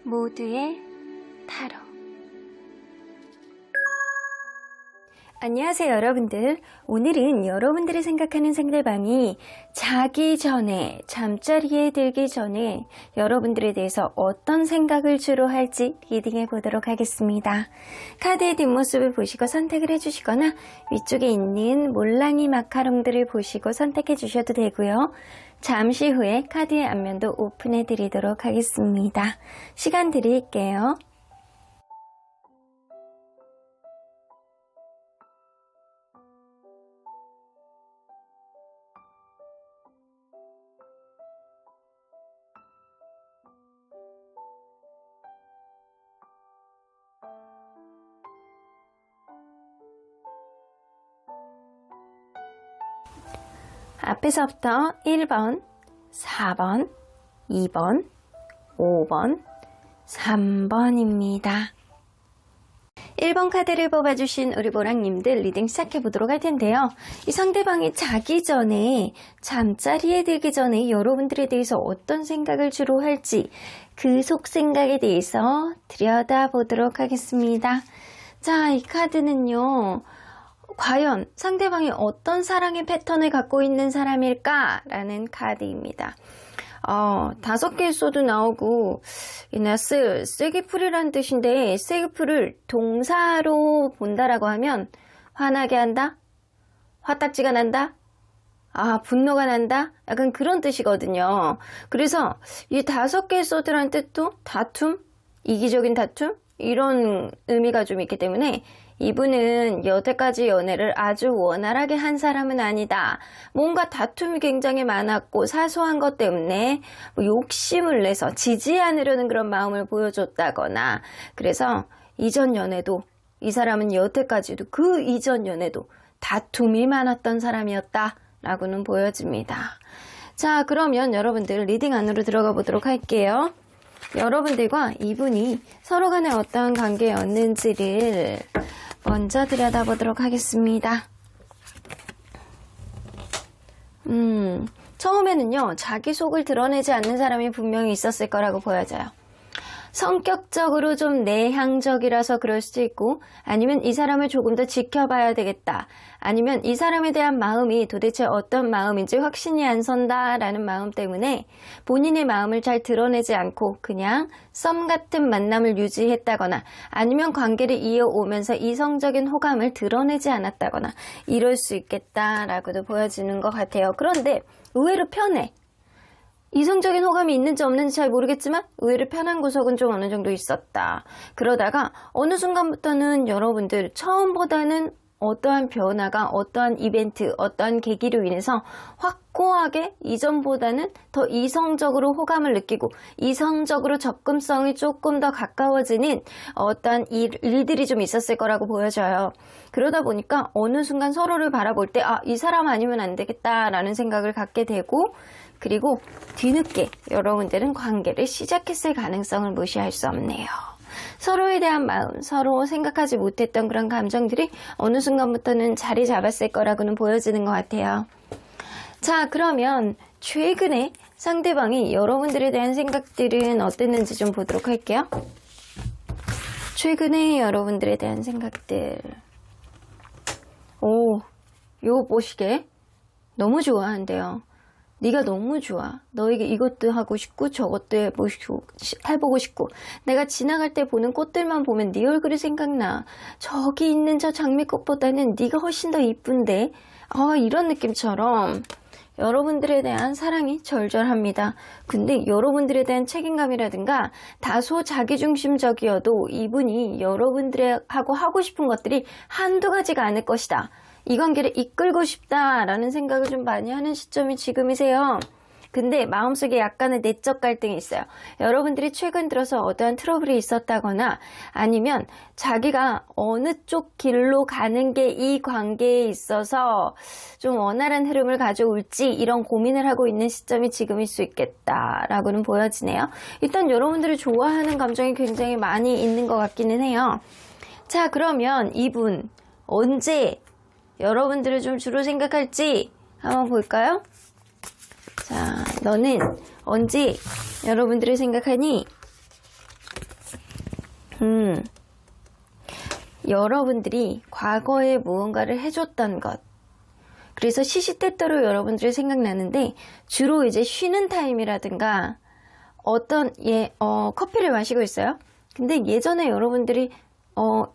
모두의 타로. 안녕하세요 여러분들. 오늘은 여러분들이 생각하는 상대방이 자기 전에, 잠자리에 들기 전에 여러분들에 대해서 어떤 생각을 주로 할지 리딩해 보도록 하겠습니다. 카드의 뒷모습을 보시고 선택을 해주시거나 위쪽에 있는 몰랑이 마카롱들을 보시고 선택해 주셔도 되고요. 잠시 후에 카드의 앞면도 오픈해 드리도록 하겠습니다. 시간 드릴게요. 앞에서부터 1번, 4번, 2번, 5번, 3번입니다. 1번 카드를 뽑아주신 우리 보랑님들 리딩 시작해보도록 할 텐데요. 이 상대방이 자기 전에, 잠자리에 들기 전에 여러분들에 대해서 어떤 생각을 주로 할지 그 속생각에 대해서 들여다보도록 하겠습니다. 자, 이 카드는요. 과연 상대방이 어떤 사랑의 패턴을 갖고 있는 사람일까? 라는 카드입니다. 5개의 소드 나오고, 세기풀이라는 뜻인데, 세기풀을 동사로 본다라고 하면, 화나게 한다? 화딱지가 난다? 분노가 난다? 약간 그런 뜻이거든요. 그래서 이 5개의 소드라는 뜻도 다툼? 이기적인 다툼? 이런 의미가 좀 있기 때문에, 이분은 여태까지 연애를 아주 원활하게 한 사람은 아니다. 뭔가 다툼이 굉장히 많았고 사소한 것 때문에 욕심을 내서 지지 않으려는 그런 마음을 보여줬다거나, 그래서 이전 연애도, 이 사람은 여태까지도 그 이전 연애도 다툼이 많았던 사람이었다 라고는 보여집니다. 자, 그러면 여러분들 리딩 안으로 들어가 보도록 할게요. 여러분들과 이분이 서로 간에 어떤 관계였는지를 먼저 들여다보도록 하겠습니다. 처음에는요, 자기 속을 드러내지 않는 사람이 분명히 있었을 거라고 보여져요. 성격적으로 좀 내향적이라서 그럴 수도 있고, 아니면 이 사람을 조금 더 지켜봐야 되겠다, 아니면 이 사람에 대한 마음이 도대체 어떤 마음인지 확신이 안 선다라는 마음 때문에 본인의 마음을 잘 드러내지 않고 그냥 썸 같은 만남을 유지했다거나, 아니면 관계를 이어오면서 이성적인 호감을 드러내지 않았다거나 이럴 수 있겠다라고도 보여지는 것 같아요. 그런데 의외로 편해. 이성적인 호감이 있는지 없는지 잘 모르겠지만 의외로 편한 구석은 좀 어느 정도 있었다. 그러다가 어느 순간부터는 여러분들 처음보다는 어떠한 변화가, 어떠한 이벤트, 어떠한 계기로 인해서 확고하게 이전보다는 더 이성적으로 호감을 느끼고 이성적으로 접근성이 조금 더 가까워지는 어떠한 일들이 좀 있었을 거라고 보여져요. 그러다 보니까 어느 순간 서로를 바라볼 때 이 사람 아니면 안 되겠다라는 생각을 갖게 되고, 그리고 뒤늦게 여러분들은 관계를 시작했을 가능성을 무시할 수 없네요. 서로에 대한 마음, 서로 생각하지 못했던 그런 감정들이 어느 순간부터는 자리 잡았을 거라고는 보여지는 것 같아요. 자, 그러면 최근에 상대방이 여러분들에 대한 생각들은 어땠는지 좀 보도록 할게요. 최근에 여러분들에 대한 생각들. 요거 보시게 너무 좋아한대요. 네가 너무 좋아. 너에게 이것도 하고 싶고 저것도 해보고 싶고, 내가 지나갈 때 보는 꽃들만 보면 네 얼굴이 생각나. 저기 있는 저 장미꽃보다는 네가 훨씬 더 이쁜데. 이런 느낌처럼 여러분들에 대한 사랑이 절절합니다. 근데 여러분들에 대한 책임감이라든가 다소 자기중심적이어도 이분이 여러분들하고 하고 싶은 것들이 한두 가지가 아닐 것이다. 이 관계를 이끌고 싶다라는 생각을 좀 많이 하는 시점이 지금이세요. 근데 마음속에 약간의 내적 갈등이 있어요. 여러분들이 최근 들어서 어떠한 트러블이 있었다거나, 아니면 자기가 어느 쪽 길로 가는 게 이 관계에 있어서 좀 원활한 흐름을 가져올지 이런 고민을 하고 있는 시점이 지금일 수 있겠다라고는 보여지네요. 일단 여러분들이 좋아하는 감정이 굉장히 많이 있는 것 같기는 해요. 자, 그러면 이분 언제 여러분들을 좀 주로 생각할지 한번 볼까요? 자, 너는 언제 여러분들을 생각하니? 여러분들이 과거에 무언가를 해줬던 것. 그래서 시시때때로 여러분들이 생각나는데 주로 이제 쉬는 타임이라든가 커피를 마시고 있어요. 근데 예전에 여러분들이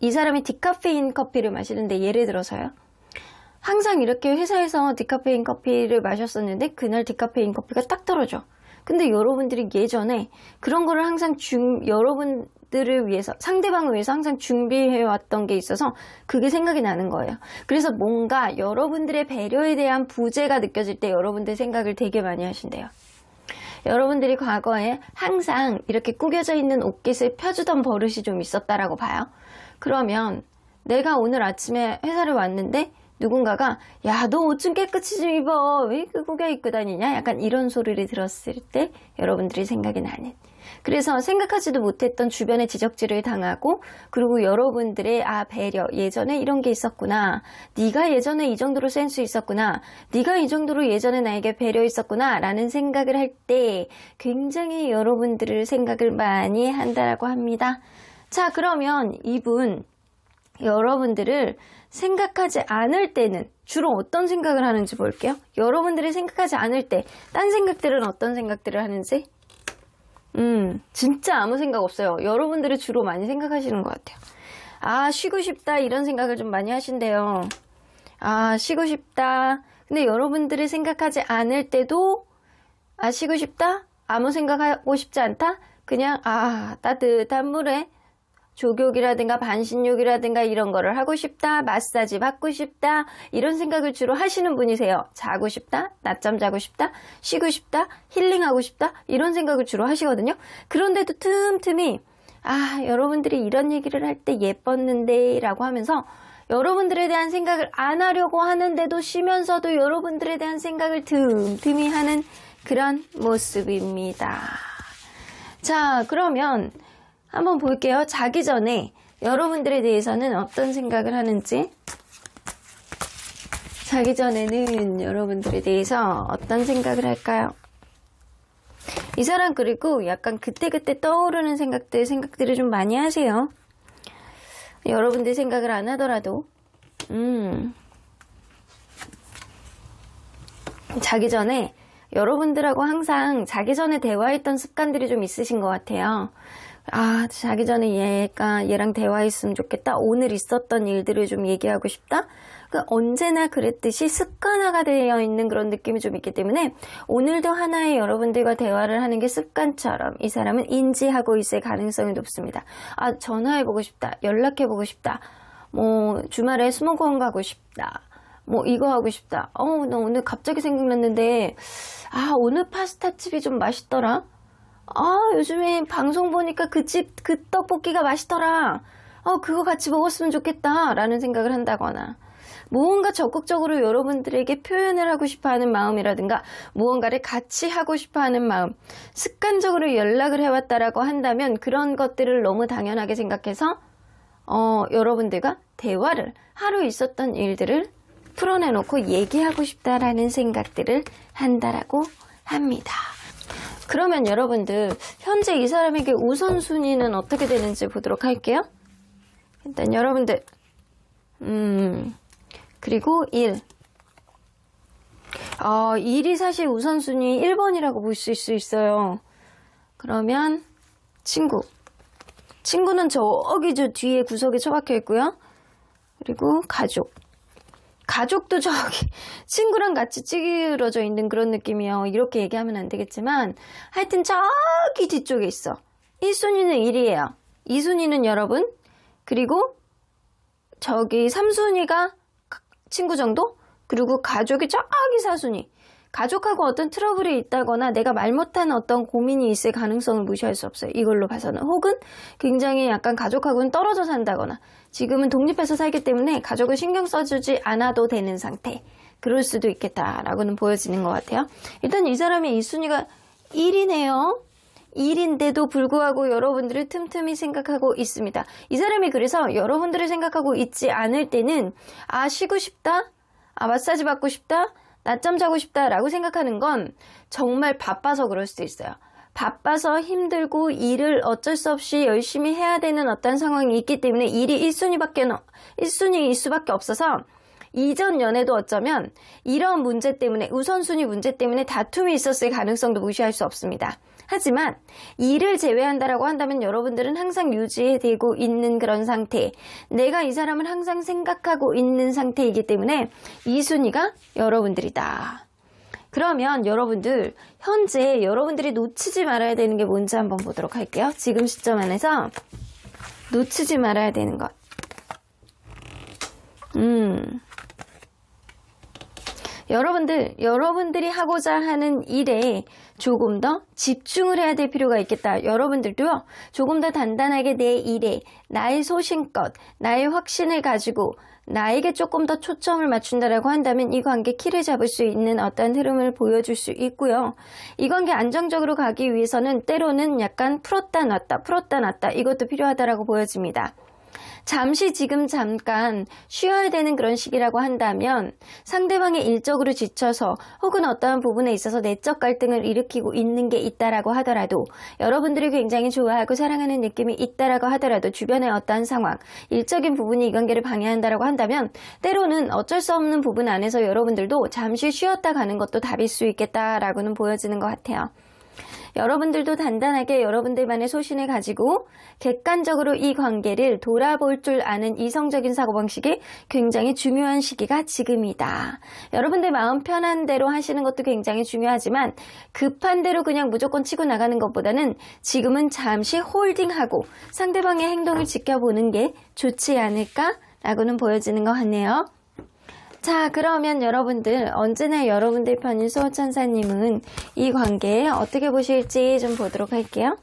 이 사람이 디카페인 커피를 마시는데 예를 들어서요. 항상 이렇게 회사에서 디카페인 커피를 마셨었는데 그날 디카페인 커피가 딱 떨어져. 근데 여러분들이 예전에 그런 거를 항상 여러분들을 위해서, 상대방을 위해서 항상 준비해왔던 게 있어서 그게 생각이 나는 거예요. 그래서 뭔가 여러분들의 배려에 대한 부재가 느껴질 때 여러분들 생각을 되게 많이 하신대요. 여러분들이 과거에 항상 이렇게 구겨져 있는 옷깃을 펴주던 버릇이 좀 있었다라고 봐요. 그러면 내가 오늘 아침에 회사를 왔는데 누군가가 야, 너 옷 좀 깨끗이 좀 입어. 왜 이렇게 구겨 입고 다니냐? 약간 이런 소리를 들었을 때 여러분들이 생각이 나는. 그래서 생각하지도 못했던 주변의 지적질을 당하고 그리고 여러분들의 배려. 예전에 이런 게 있었구나. 네가 예전에 이 정도로 센스 있었구나. 네가 이 정도로 예전에 나에게 배려 있었구나. 라는 생각을 할 때 굉장히 여러분들을 생각을 많이 한다라고 합니다. 자, 그러면 이분 여러분들을 생각하지 않을 때는 주로 어떤 생각을 하는지 볼게요. 여러분들이 생각하지 않을 때 딴 생각들은 어떤 생각들을 하는지 진짜 아무 생각 없어요. 여러분들이 주로 많이 생각하시는 것 같아요. 쉬고 싶다 이런 생각을 좀 많이 하신대요. 쉬고 싶다. 근데 여러분들이 생각하지 않을 때도 쉬고 싶다? 아무 생각하고 싶지 않다? 그냥 따뜻한 물에 족욕이라든가 반신욕이라든가 이런 거를 하고 싶다, 마사지 받고 싶다, 이런 생각을 주로 하시는 분이세요. 자고 싶다, 낮잠 자고 싶다, 쉬고 싶다, 힐링하고 싶다, 이런 생각을 주로 하시거든요. 그런데도 틈틈이 여러분들이 이런 얘기를 할 때 예뻤는데 라고 하면서 여러분들에 대한 생각을 안 하려고 하는데도 쉬면서도 여러분들에 대한 생각을 틈틈이 하는 그런 모습입니다. 자, 그러면 한번 볼게요. 자기 전에 여러분들에 대해서는 어떤 생각을 하는지. 자기 전에는 여러분들에 대해서 어떤 생각을 할까요? 이 사람 그리고 약간 그때그때 떠오르는 생각들을 좀 많이 하세요. 여러분들 생각을 안 하더라도 자기 전에 여러분들하고 항상 자기 전에 대화했던 습관들이 좀 있으신 것 같아요. 자기 전에 얘랑 대화했으면 좋겠다. 오늘 있었던 일들을 좀 얘기하고 싶다. 언제나 그랬듯이 습관화가 되어 있는 그런 느낌이 좀 있기 때문에 오늘도 하나의 여러분들과 대화를 하는 게 습관처럼 이 사람은 인지하고 있을 가능성이 높습니다. 전화해보고 싶다. 연락해보고 싶다. 주말에 스모그홈 가고 싶다. 이거 하고 싶다. 나 오늘 갑자기 생각났는데 오늘 파스타집이 좀 맛있더라. 요즘에 방송 보니까 그 떡볶이가 맛있더라. 그거 같이 먹었으면 좋겠다. 라는 생각을 한다거나, 무언가 적극적으로 여러분들에게 표현을 하고 싶어 하는 마음이라든가, 무언가를 같이 하고 싶어 하는 마음, 습관적으로 연락을 해왔다라고 한다면 그런 것들을 너무 당연하게 생각해서, 여러분들과 대화를, 하루 있었던 일들을 풀어내놓고 얘기하고 싶다라는 생각들을 한다라고 합니다. 그러면 여러분들 현재 이 사람에게 우선순위는 어떻게 되는지 보도록 할게요. 일단 여러분들 그리고 1 일이 사실 우선순위 1번이라고 볼 수 있어요. 그러면 친구는 저기 저 뒤에 구석에 처박혀 있고요. 그리고 가족도 저기 친구랑 같이 찌그러져 있는 그런 느낌이요. 이렇게 얘기하면 안 되겠지만 하여튼 저기 뒤쪽에 있어. 1순위는 1이에요. 2순위는 여러분, 그리고 저기 3순위가 친구 정도, 그리고 가족이 저기 4순위. 가족하고 어떤 트러블이 있다거나 내가 말 못한 어떤 고민이 있을 가능성을 무시할 수 없어요. 이걸로 봐서는. 혹은 굉장히 약간 가족하고는 떨어져 산다거나 지금은 독립해서 살기 때문에 가족을 신경 써주지 않아도 되는 상태. 그럴 수도 있겠다라고는 보여지는 것 같아요. 일단 이 사람의 2순위가 1이네요. 1인데도 불구하고 여러분들을 틈틈이 생각하고 있습니다. 이 사람이 그래서 여러분들을 생각하고 있지 않을 때는 쉬고 싶다, 마사지 받고 싶다, 낮잠 자고 싶다라고 생각하는 건 정말 바빠서 그럴 수도 있어요. 바빠서 힘들고 일을 어쩔 수 없이 열심히 해야 되는 어떤 상황이 있기 때문에 일이 1순위일 수밖에 없어서 이전 연애도 어쩌면 이런 문제 때문에 우선순위 문제 때문에 다툼이 있었을 가능성도 무시할 수 없습니다. 하지만 일을 제외한다라고 한다면 여러분들은 항상 유지되고 있는 그런 상태, 내가 이 사람을 항상 생각하고 있는 상태이기 때문에 이 순위가 여러분들이다. 그러면 여러분들 현재 여러분들이 놓치지 말아야 되는 게 뭔지 한번 보도록 할게요. 지금 시점 안에서 놓치지 말아야 되는 것. 여러분들이 하고자 하는 일에 조금 더 집중을 해야 될 필요가 있겠다. 여러분들도요, 조금 더 단단하게 내 일에, 나의 소신껏, 나의 확신을 가지고 나에게 조금 더 초점을 맞춘다라고 한다면 이 관계 키를 잡을 수 있는 어떤 흐름을 보여줄 수 있고요. 이 관계 안정적으로 가기 위해서는 때로는 약간 풀었다 놨다 이것도 필요하다라고 보여집니다. 잠시 지금 잠깐 쉬어야 되는 그런 시기라고 한다면 상대방의 일적으로 지쳐서 혹은 어떠한 부분에 있어서 내적 갈등을 일으키고 있는 게 있다라고 하더라도 여러분들이 굉장히 좋아하고 사랑하는 느낌이 있다라고 하더라도 주변의 어떠한 상황, 일적인 부분이 이 관계를 방해한다라고 한다면 때로는 어쩔 수 없는 부분 안에서 여러분들도 잠시 쉬었다 가는 것도 답일 수 있겠다라고는 보여지는 것 같아요. 여러분들도 단단하게 여러분들만의 소신을 가지고 객관적으로 이 관계를 돌아볼 줄 아는 이성적인 사고방식이 굉장히 중요한 시기가 지금이다. 여러분들 마음 편한 대로 하시는 것도 굉장히 중요하지만 급한 대로 그냥 무조건 치고 나가는 것보다는 지금은 잠시 홀딩하고 상대방의 행동을 지켜보는 게 좋지 않을까라고는 보여지는 것 같네요. 자, 그러면 여러분들, 언제나 여러분들 편인 수호천사님은 이 관계 어떻게 보실지 좀 보도록 할게요.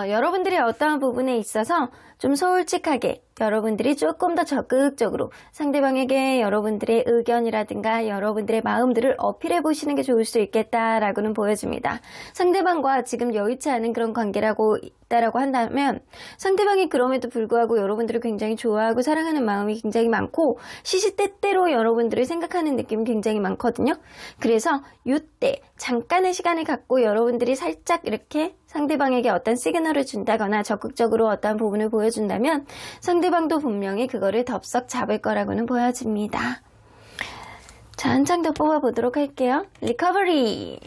여러분들이 어떠한 부분에 있어서 좀 솔직하게 여러분들이 조금 더 적극적으로 상대방에게 여러분들의 의견이라든가 여러분들의 마음들을 어필해 보시는 게 좋을 수 있겠다라고는 보여집니다. 상대방과 지금 여의치 않은 그런 관계라고 있다라고 한다면 상대방이 그럼에도 불구하고 여러분들을 굉장히 좋아하고 사랑하는 마음이 굉장히 많고 시시때때로 여러분들을 생각하는 느낌이 굉장히 많거든요. 그래서 이때 잠깐의 시간을 갖고 여러분들이 살짝 이렇게 상대방에게 어떤 시그널을 준다거나 적극적으로 어떤 부분을 보여준다면 상대방도 분명히 그거를 덥석 잡을 거라고는 보여집니다. 자, 한 장 더 뽑아보도록 할게요. 리커버리.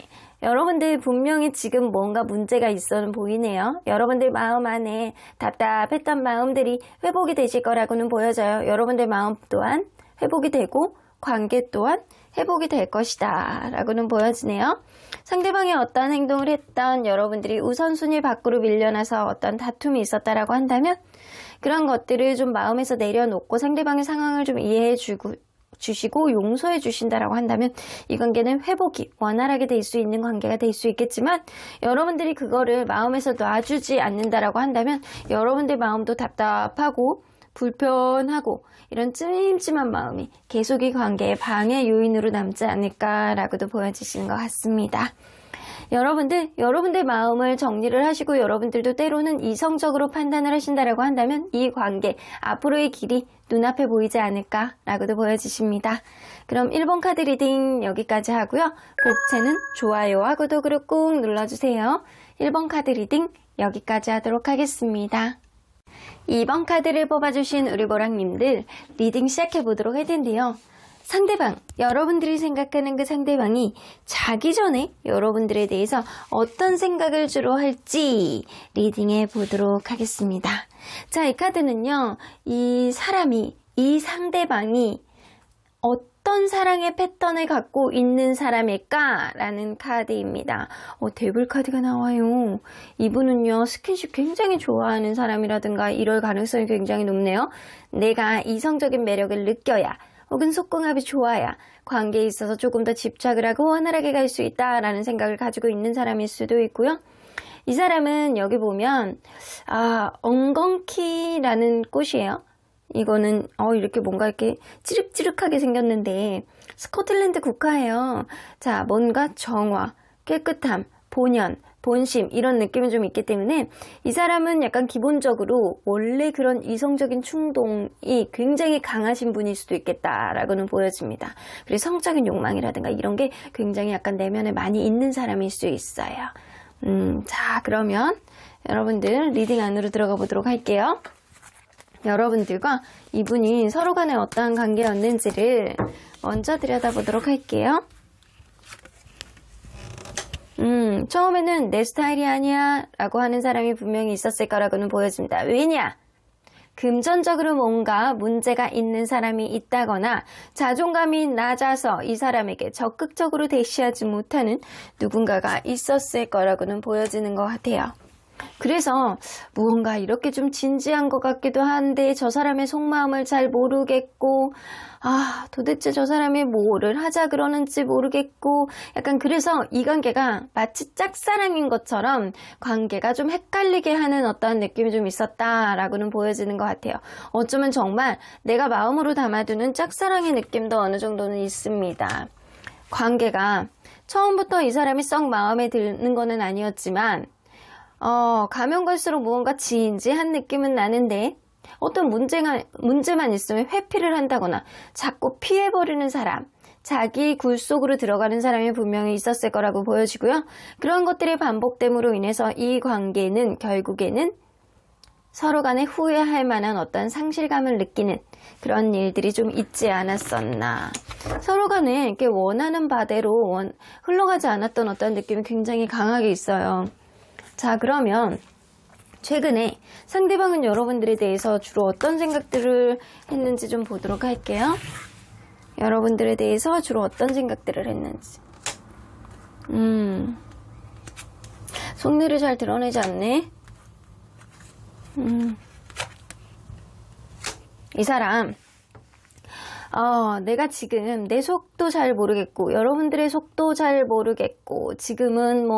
여러분들 분명히 지금 뭔가 문제가 있어는 보이네요. 여러분들 마음 안에 답답했던 마음들이 회복이 되실 거라고는 보여져요. 여러분들 마음 또한 회복이 되고 관계 또한 회복이 될 것이다 라고는 보여지네요. 상대방이 어떤 행동을 했던 여러분들이 우선순위 밖으로 밀려나서 어떤 다툼이 있었다라고 한다면 그런 것들을 좀 마음에서 내려놓고 상대방의 상황을 좀 이해해 주시고 용서해 주신다라고 한다면 이 관계는 회복이 원활하게 될 수 있는 관계가 될 수 있겠지만 여러분들이 그거를 마음에서 놔주지 않는다라고 한다면 여러분들 마음도 답답하고 불편하고 이런 찜찜한 마음이 계속 이 관계의 방해 요인으로 남지 않을까라고도 보여지시는 것 같습니다. 여러분들 마음을 정리를 하시고 여러분들도 때로는 이성적으로 판단을 하신다라고 한다면 이 관계 앞으로의 길이 눈앞에 보이지 않을까라고도 보여지십니다. 그럼 1번 카드 리딩 여기까지 하고요. 복채는 좋아요와 구독으로 꾹 눌러주세요. 1번 카드 리딩 여기까지 하도록 하겠습니다. 2번 카드를 뽑아주신 우리 보랑님들 리딩 시작해보도록 할 텐데요. 상대방, 여러분들이 생각하는 그 상대방이 자기 전에 여러분들에 대해서 어떤 생각을 주로 할지 리딩해 보도록 하겠습니다. 자, 이 카드는요, 이 상대방이 어떤 사랑의 패턴을 갖고 있는 사람일까라는 카드입니다. 데블 카드가 나와요. 이분은요, 스킨십 굉장히 좋아하는 사람이라든가 이럴 가능성이 굉장히 높네요. 내가 이성적인 매력을 느껴야 혹은 속궁합이 좋아야 관계에 있어서 조금 더 집착을 하고 원활하게 갈 수 있다라는 생각을 가지고 있는 사람일 수도 있고요. 이 사람은 여기 보면 엉겅키라는 꽃이에요. 이거는 이렇게 뭔가 이렇게 찌륵찌륵하게 생겼는데 스코틀랜드 국화예요. 자, 뭔가 정화, 깨끗함, 본연, 본심 이런 느낌이 좀 있기 때문에 이 사람은 약간 기본적으로 원래 그런 이성적인 충동이 굉장히 강하신 분일 수도 있겠다라고는 보여집니다. 그리고 성적인 욕망이라든가 이런 게 굉장히 약간 내면에 많이 있는 사람일 수 있어요. 자, 그러면 여러분들 리딩 안으로 들어가 보도록 할게요. 여러분들과 이분이 서로 간에 어떠한 관계였는지를 먼저 들여다보도록 할게요. 처음에는 내 스타일이 아니야 라고 하는 사람이 분명히 있었을 거라고는 보여집니다. 왜냐? 금전적으로 뭔가 문제가 있는 사람이 있다거나 자존감이 낮아서 이 사람에게 적극적으로 대시하지 못하는 누군가가 있었을 거라고는 보여지는 것 같아요. 그래서 무언가 이렇게 좀 진지한 것 같기도 한데 저 사람의 속마음을 잘 모르겠고 도대체 저 사람이 뭐를 하자 그러는지 모르겠고 약간 그래서 이 관계가 마치 짝사랑인 것처럼 관계가 좀 헷갈리게 하는 어떠한 느낌이 좀 있었다라고는 보여지는 것 같아요. 어쩌면 정말 내가 마음으로 담아두는 짝사랑의 느낌도 어느 정도는 있습니다. 관계가 처음부터 이 사람이 썩 마음에 드는 거는 아니었지만 가면 갈수록 무언가 진지한 느낌은 나는데 어떤 문제만 있으면 회피를 한다거나 자꾸 피해버리는 사람, 자기 굴 속으로 들어가는 사람이 분명히 있었을 거라고 보여지고요. 그런 것들의 반복됨으로 인해서 이 관계는 결국에는 서로 간에 후회할 만한 어떤 상실감을 느끼는 그런 일들이 좀 있지 않았었나. 서로 간에 이렇게 원하는 바대로 흘러가지 않았던 어떤 느낌이 굉장히 강하게 있어요. 자, 그러면 최근에 상대방은 여러분들에 대해서 주로 어떤 생각들을 했는지 좀 보도록 할게요. 여러분들에 대해서 주로 어떤 생각들을 했는지. 속내를 잘 드러내지 않네. 이 사람 내가 지금 내 속도 잘 모르겠고 여러분들의 속도 잘 모르겠고 지금은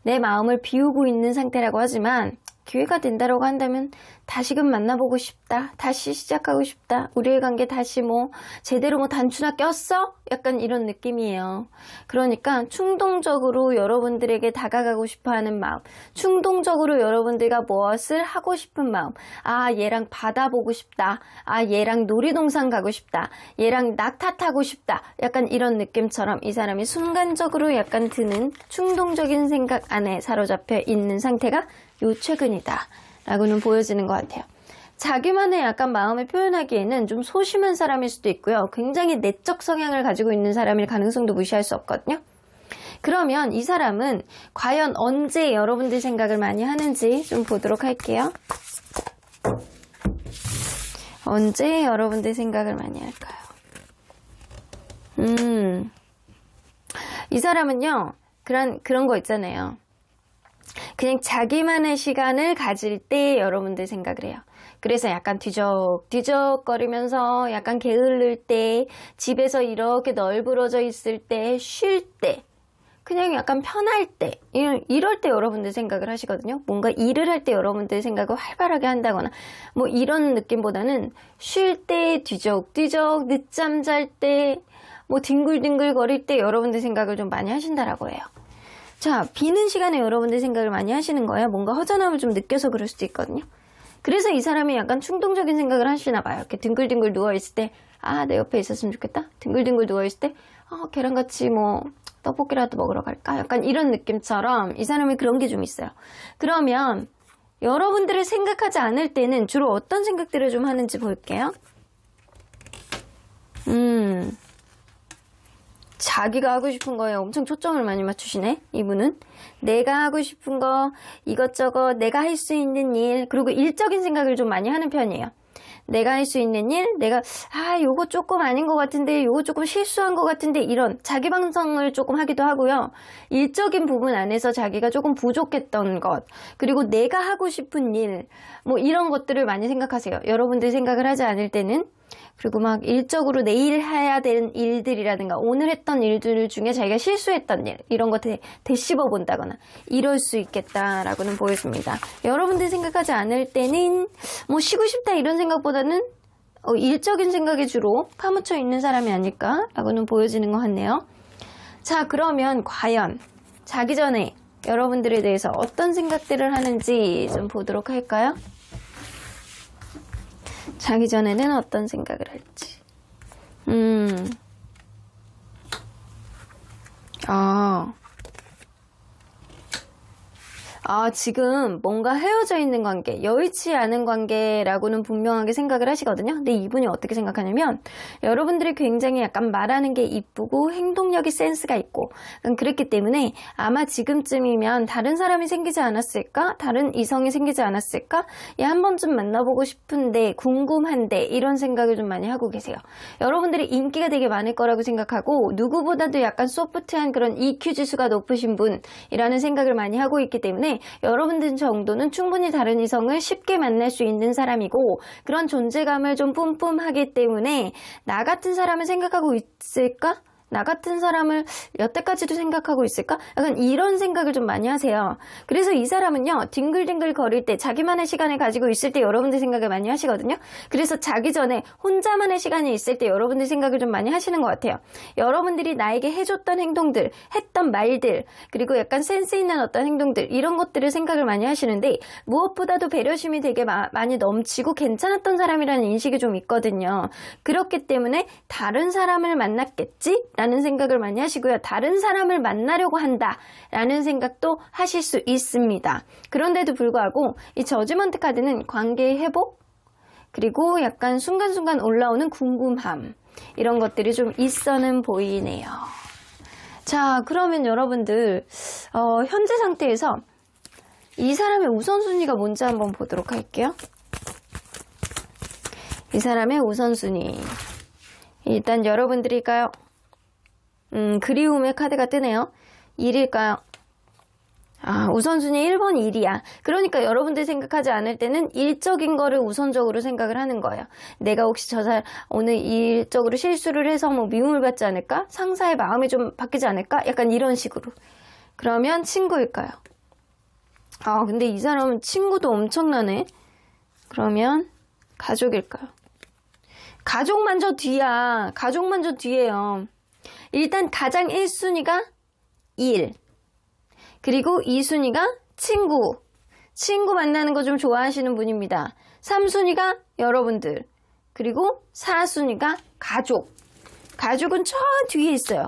내 마음을 비우고 있는 상태라고 하지만 기회가 된다라고 한다면 다시금 만나보고 싶다. 다시 시작하고 싶다. 우리의 관계 다시 제대로 단추나 꼈어? 약간 이런 느낌이에요. 그러니까 충동적으로 여러분들에게 다가가고 싶어하는 마음, 충동적으로 여러분들과 무엇을 하고 싶은 마음, 얘랑 바다 보고 싶다. 얘랑 놀이동산 가고 싶다. 얘랑 낙타 타고 싶다. 약간 이런 느낌처럼 이 사람이 순간적으로 약간 드는 충동적인 생각 안에 사로잡혀 있는 상태가 요 최근이다 라고는 보여지는 것 같아요. 자기만의 약간 마음을 표현하기에는 좀 소심한 사람일 수도 있고요. 굉장히 내적 성향을 가지고 있는 사람일 가능성도 무시할 수 없거든요. 그러면 이 사람은 과연 언제 여러분들 생각을 많이 하는지 좀 보도록 할게요. 언제 여러분들 생각을 많이 할까요? 이 사람은요, 그런 거 있잖아요. 그냥 자기만의 시간을 가질 때 여러분들 생각을 해요. 그래서 약간 뒤적거리면서 약간 게을를 때, 집에서 이렇게 널브러져 있을 때, 쉴 때, 그냥 약간 편할 때, 이럴 때 여러분들 생각을 하시거든요. 뭔가 일을 할 때 여러분들 생각을 활발하게 한다거나 이런 느낌보다는 쉴 때, 뒤적뒤적, 늦잠 잘 때, 뒹굴뒹굴 거릴 때 여러분들 생각을 좀 많이 하신다라고 해요. 자, 비는 시간에 여러분들 생각을 많이 하시는 거예요. 뭔가 허전함을 좀 느껴서 그럴 수도 있거든요. 그래서 이 사람이 약간 충동적인 생각을 하시나 봐요. 이렇게 뒹굴뒹굴 누워있을 때, 내 옆에 있었으면 좋겠다. 뒹굴뒹굴 누워있을 때, 걔랑같이 떡볶이라도 먹으러 갈까? 약간 이런 느낌처럼 이 사람이 그런 게 좀 있어요. 그러면 여러분들을 생각하지 않을 때는 주로 어떤 생각들을 좀 하는지 볼게요. 자기가 하고 싶은 거에 엄청 초점을 많이 맞추시네, 이분은. 내가 하고 싶은 거, 이것저것, 내가 할 수 있는 일, 그리고 일적인 생각을 좀 많이 하는 편이에요. 내가 할 수 있는 일, 요거 조금 아닌 것 같은데, 요거 조금 실수한 것 같은데, 이런 자기 방성을 조금 하기도 하고요. 일적인 부분 안에서 자기가 조금 부족했던 것, 그리고 내가 하고 싶은 일, 이런 것들을 많이 생각하세요. 여러분들 생각을 하지 않을 때는. 그리고 일적으로 내일 해야 되는 일들이라든가 오늘 했던 일들 중에 자기가 실수했던 일, 이런 거 되씹어 본다거나 이럴 수 있겠다라고는 보여집니다. 여러분들 생각하지 않을 때는 쉬고 싶다 이런 생각보다는 일적인 생각에 주로 파묻혀 있는 사람이 아닐까라고는 보여지는 것 같네요. 자, 그러면 과연 자기 전에 여러분들에 대해서 어떤 생각들을 하는지 좀 보도록 할까요? 자기 전에는 어떤 생각을 할지. 지금 뭔가 헤어져 있는 관계, 여의치 않은 관계라고는 분명하게 생각을 하시거든요. 근데 이분이 어떻게 생각하냐면 여러분들이 굉장히 약간 말하는 게 이쁘고 행동력이 센스가 있고 그렇기 때문에 아마 지금쯤이면 다른 사람이 생기지 않았을까? 다른 이성이 생기지 않았을까? 한 번쯤 만나보고 싶은데 궁금한데 이런 생각을 좀 많이 하고 계세요. 여러분들이 인기가 되게 많을 거라고 생각하고 누구보다도 약간 소프트한 그런 EQ 지수가 높으신 분이라는 생각을 많이 하고 있기 때문에 여러분들 정도는 충분히 다른 이성을 쉽게 만날 수 있는 사람이고 그런 존재감을 좀 뿜뿜하기 때문에 나 같은 사람을 생각하고 있을까? 나 같은 사람을 여태까지도 생각하고 있을까? 약간 이런 생각을 좀 많이 하세요. 그래서 이 사람은요, 뒹글뒹글 거릴 때, 자기만의 시간을 가지고 있을 때 여러분들 생각을 많이 하시거든요. 그래서 자기 전에 혼자만의 시간이 있을 때 여러분들 생각을 좀 많이 하시는 것 같아요. 여러분들이 나에게 해줬던 행동들, 했던 말들, 그리고 약간 센스 있는 어떤 행동들, 이런 것들을 생각을 많이 하시는데, 무엇보다도 배려심이 되게 많이 넘치고 괜찮았던 사람이라는 인식이 좀 있거든요. 그렇기 때문에 다른 사람을 만났겠지? 라는 생각을 많이 하시고요. 다른 사람을 만나려고 한다 라는 생각도 하실 수 있습니다. 그런데도 불구하고 이 저지먼트 카드는 관계 회복 그리고 약간 순간순간 올라오는 궁금함 이런 것들이 좀 있어는 보이네요. 자, 그러면 여러분들 현재 상태에서 이 사람의 우선순위가 뭔지 한번 보도록 할게요. 이 사람의 우선순위 일단 여러분들일까요? 그리움의 카드가 뜨네요. 1일까요? 우선순위 1번 1이야. 그러니까 여러분들 생각하지 않을 때는 일적인 거를 우선적으로 생각을 하는 거예요. 내가 혹시 오늘 일적으로 실수를 해서 뭐 미움을 받지 않을까? 상사의 마음이 좀 바뀌지 않을까? 약간 이런 식으로. 그러면 친구일까요? 근데 이 사람은 친구도 엄청나네. 그러면 가족일까요? 가족만 저 뒤야. 가족만 저 뒤에요. 일단 가장 1순위가 일 그리고 2순위가 친구 만나는 거 좀 좋아하시는 분입니다. 3순위가 여러분들 그리고 4순위가 가족은 저 뒤에 있어요.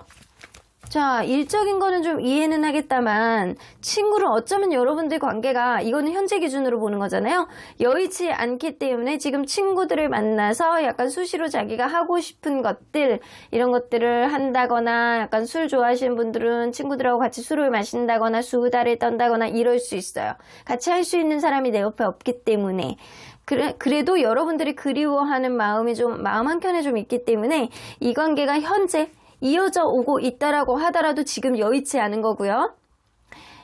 자, 일적인 거는 좀 이해는 하겠다만 친구를 어쩌면 여러분들 관계가 이거는 현재 기준으로 보는 거잖아요. 여의치 않기 때문에 지금 친구들을 만나서 약간 수시로 자기가 하고 싶은 것들 이런 것들을 한다거나 약간 술 좋아하시는 분들은 친구들하고 같이 술을 마신다거나 수다를 떤다거나 이럴 수 있어요. 같이 할 수 있는 사람이 내 옆에 없기 때문에 그래도 여러분들이 그리워하는 마음이 좀 마음 한켠에 좀 있기 때문에 이 관계가 현재 이어져 오고 있다라고 하더라도 지금 여의치 않은 거고요.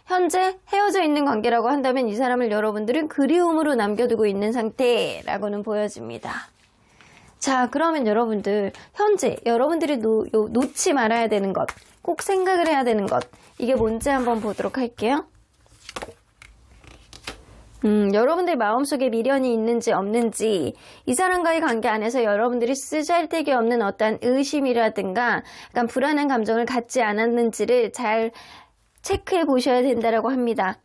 현재 헤어져 있는 관계라고 한다면 이 사람을 여러분들은 그리움으로 남겨두고 있는 상태라고는 보여집니다. 자, 그러면 여러분들 현재 여러분들이 놓지 말아야 되는 것, 꼭 생각을 해야 되는 것 이게 뭔지 한번 보도록 할게요. 여러분들 마음속에 미련이 있는지 없는지 이 사람과의 관계 안에서 여러분들이 쓰잘데기 없는 어떠한 의심이라든가 약간 불안한 감정을 갖지 않았는지를 잘 체크해 보셔야 된다고 합니다.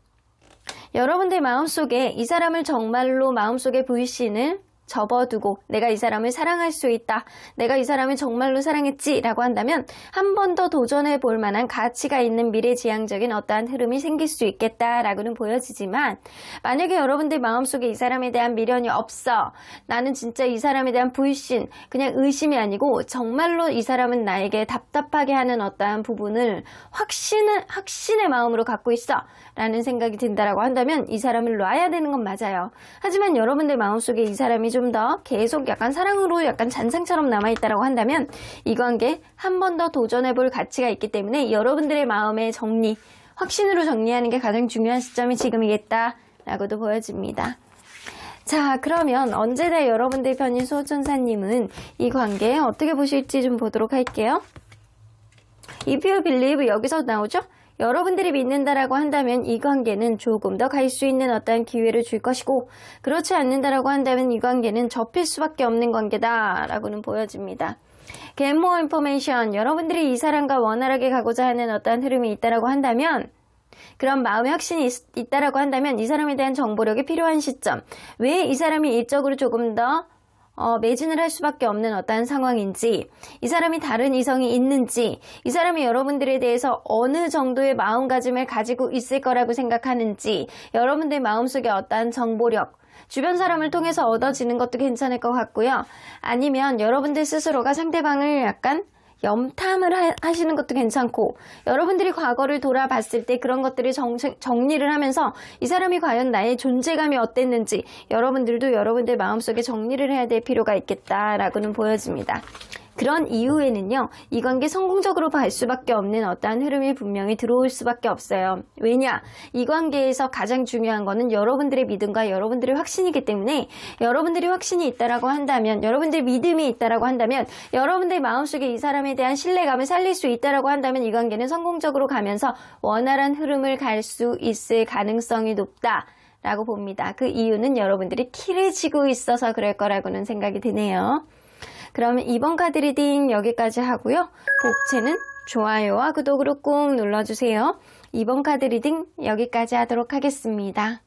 여러분들 마음속에 이 사람을 정말로 마음속에 불신을 접어두고 내가 이 사람을 사랑할 수 있다. 내가 이 사람을 정말로 사랑했지 라고 한다면 한 번 더 도전해 볼 만한 가치가 있는 미래지향적인 어떠한 흐름이 생길 수 있겠다라고는 보여지지만 만약에 여러분들 마음속에 이 사람에 대한 미련이 없어. 나는 진짜 이 사람에 대한 불신, 그냥 의심이 아니고 정말로 이 사람은 나에게 답답하게 하는 어떠한 부분을 확신의 마음으로 갖고 있어 라는 생각이 든다라고 한다면 이 사람을 놔야 되는 건 맞아요. 하지만 여러분들 마음속에 이 사람이 좀 더 계속 약간 사랑으로 약간 잔상처럼 남아있다라고 한다면 이 관계 한 번 더 도전해볼 가치가 있기 때문에 여러분들의 마음의 정리, 확신으로 정리하는 게 가장 중요한 시점이 지금이겠다라고도 보여집니다. 자, 그러면 언제나 여러분들 편인 수호천사님은 이 관계 어떻게 보실지 좀 보도록 할게요. If you believe 여기서 나오죠? 여러분들이 믿는다라고 한다면 이 관계는 조금 더 갈 수 있는 어떤 기회를 줄 것이고 그렇지 않는다라고 한다면 이 관계는 접힐 수밖에 없는 관계다라고는 보여집니다. Get more information. 여러분들이 이 사람과 원활하게 가고자 하는 어떤 흐름이 있다라고 한다면 그런 마음의 확신이 있다라고 한다면 이 사람에 대한 정보력이 필요한 시점, 왜 이 사람이 일적으로 조금 더 매진을 할 수밖에 없는 어떠한 상황인지, 이 사람이 다른 이성이 있는지, 이 사람이 여러분들에 대해서 어느 정도의 마음가짐을 가지고 있을 거라고 생각하는지, 여러분들 마음속에 어떠한 정보력, 주변 사람을 통해서 얻어지는 것도 괜찮을 것 같고요. 아니면 여러분들 스스로가 상대방을 약간 염탐을 하시는 것도 괜찮고, 여러분들이 과거를 돌아봤을 때 그런 것들을 정리를 하면서 이 사람이 과연 나의 존재감이 어땠는지 여러분들도 여러분들 마음속에 정리를 해야 될 필요가 있겠다라고는 보여집니다. 그런 이후에는요, 이 관계 성공적으로 갈 수밖에 없는 어떠한 흐름이 분명히 들어올 수밖에 없어요. 왜냐? 이 관계에서 가장 중요한 거는 여러분들의 믿음과 여러분들의 확신이기 때문에, 여러분들이 확신이 있다라고 한다면, 여러분들의 믿음이 있다라고 한다면, 여러분들 마음속에 이 사람에 대한 신뢰감을 살릴 수 있다라고 한다면 이 관계는 성공적으로 가면서 원활한 흐름을 갈 수 있을 가능성이 높다 라고 봅니다. 그 이유는 여러분들이 키를 쥐고 있어서 그럴 거라고는 생각이 드네요. 그러면 이번 카드 리딩 여기까지 하고요. 복채는 좋아요와 구독으로 꾹 눌러주세요. 이번 카드 리딩 여기까지 하도록 하겠습니다.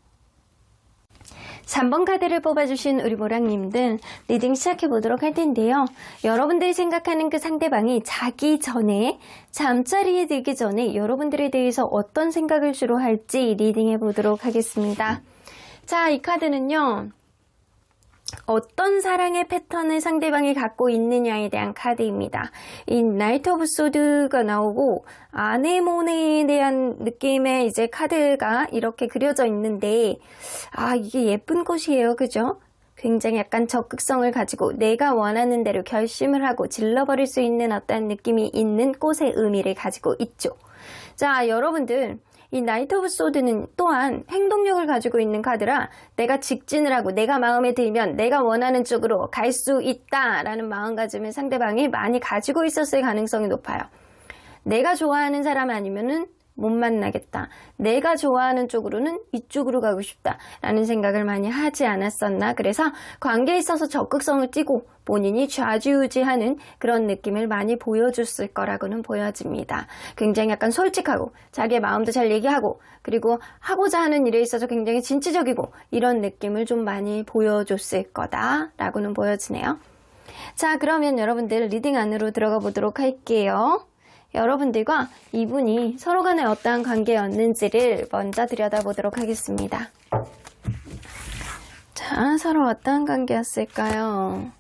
3번 카드를 뽑아주신 우리 모랑님들 리딩 시작해보도록 할 텐데요. 여러분들이 생각하는 그 상대방이 자기 전에, 잠자리에 들기 전에 여러분들에 대해서 어떤 생각을 주로 할지 리딩해보도록 하겠습니다. 자, 이 카드는요, 어떤 사랑의 패턴을 상대방이 갖고 있느냐에 대한 카드입니다. 이 나이트 오브 소드가 나오고 아네모네에 대한 느낌의 이제 카드가 이렇게 그려져 있는데, 이게 예쁜 꽃이에요. 그죠? 굉장히 약간 적극성을 가지고 내가 원하는 대로 결심을 하고 질러버릴 수 있는 어떤 느낌이 있는 꽃의 의미를 가지고 있죠. 자, 여러분들, 이 나이트 오브 소드는 또한 행동력을 가지고 있는 카드라 내가 직진을 하고 내가 마음에 들면 내가 원하는 쪽으로 갈 수 있다라는 마음가짐을 상대방이 많이 가지고 있었을 가능성이 높아요. 내가 좋아하는 사람 아니면은 못 만나겠다. 내가 좋아하는 쪽으로는 이쪽으로 가고 싶다라는 생각을 많이 하지 않았었나. 그래서 관계에 있어서 적극성을 띠고 본인이 좌지우지하는 그런 느낌을 많이 보여줬을 거라고는 보여집니다. 굉장히 약간 솔직하고 자기의 마음도 잘 얘기하고, 그리고 하고자 하는 일에 있어서 굉장히 진취적이고, 이런 느낌을 좀 많이 보여줬을 거다라고는 보여지네요. 자, 그러면 여러분들 리딩 안으로 들어가 보도록 할게요. 여러분들과 이분이 서로 간에 어떠한 관계였는지를 먼저 들여다보도록 하겠습니다. 자, 서로 어떠한 관계였을까요?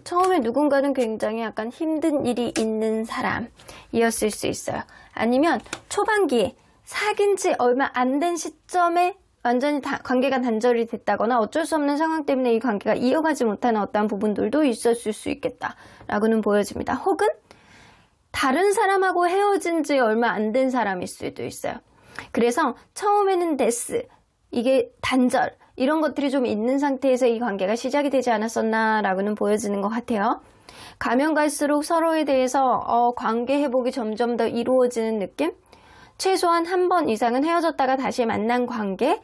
처음에 누군가는 굉장히 약간 힘든 일이 있는 사람이었을 수 있어요. 아니면 초반기에 사귄 지 얼마 안 된 시점에 완전히 관계가 단절이 됐다거나 어쩔 수 없는 상황 때문에 이 관계가 이어가지 못하는 어떠한 부분들도 있었을 수 있겠다라고는 보여집니다. 혹은 다른 사람하고 헤어진 지 얼마 안 된 사람일 수도 있어요. 그래서 처음에는 데스, 이게 단절, 이런 것들이 좀 있는 상태에서 이 관계가 시작이 되지 않았었나 라고는 보여지는 것 같아요. 가면 갈수록 서로에 대해서 관계 회복이 점점 더 이루어지는 느낌? 최소한 한 번 이상은 헤어졌다가 다시 만난 관계?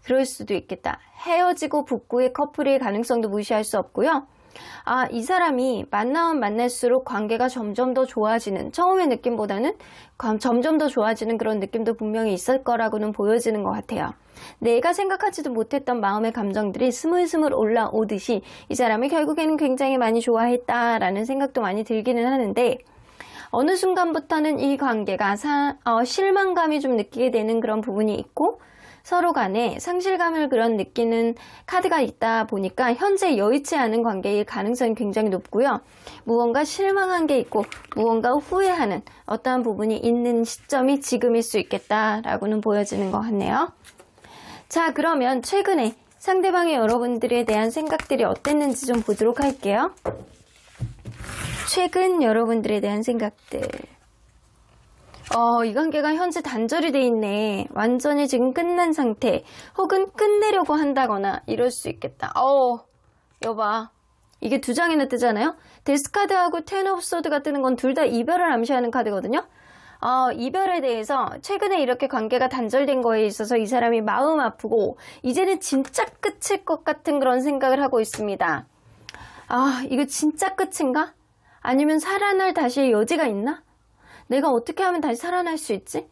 그럴 수도 있겠다. 헤어지고 복구의 커플일 가능성도 무시할 수 없고요. 이 사람이 만나면 만날수록 관계가 점점 더 좋아지는, 처음의 느낌보다는 점점 더 좋아지는 그런 느낌도 분명히 있을 거라고는 보여지는 것 같아요. 내가 생각하지도 못했던 마음의 감정들이 스물스물 올라오듯이 이 사람을 결국에는 굉장히 많이 좋아했다라는 생각도 많이 들기는 하는데, 어느 순간부터는 이 관계가 실망감이 좀 느끼게 되는 그런 부분이 있고, 서로 간에 상실감을 그런 느끼는 카드가 있다 보니까 현재 여의치 않은 관계일 가능성이 굉장히 높고요. 무언가 실망한 게 있고 무언가 후회하는 어떠한 부분이 있는 시점이 지금일 수 있겠다라고는 보여지는 것 같네요. 자, 그러면 최근에 상대방의 여러분들에 대한 생각들이 어땠는지 좀 보도록 할게요. 최근 여러분들에 대한 생각들. 이 관계가 현재 단절이 돼 있네. 완전히 지금 끝난 상태. 혹은 끝내려고 한다거나 이럴 수 있겠다. 여봐. 이게 두 장이나 뜨잖아요. 데스카드하고 텐 오브 소드가 뜨는 건 둘 다 이별을 암시하는 카드거든요. 이별에 대해서 최근에 이렇게 관계가 단절된 거에 있어서 이 사람이 마음 아프고 이제는 진짜 끝일 것 같은 그런 생각을 하고 있습니다. 이거 진짜 끝인가? 아니면 살아날 다시 여지가 있나? 내가 어떻게 하면 다시 살아날 수 있지?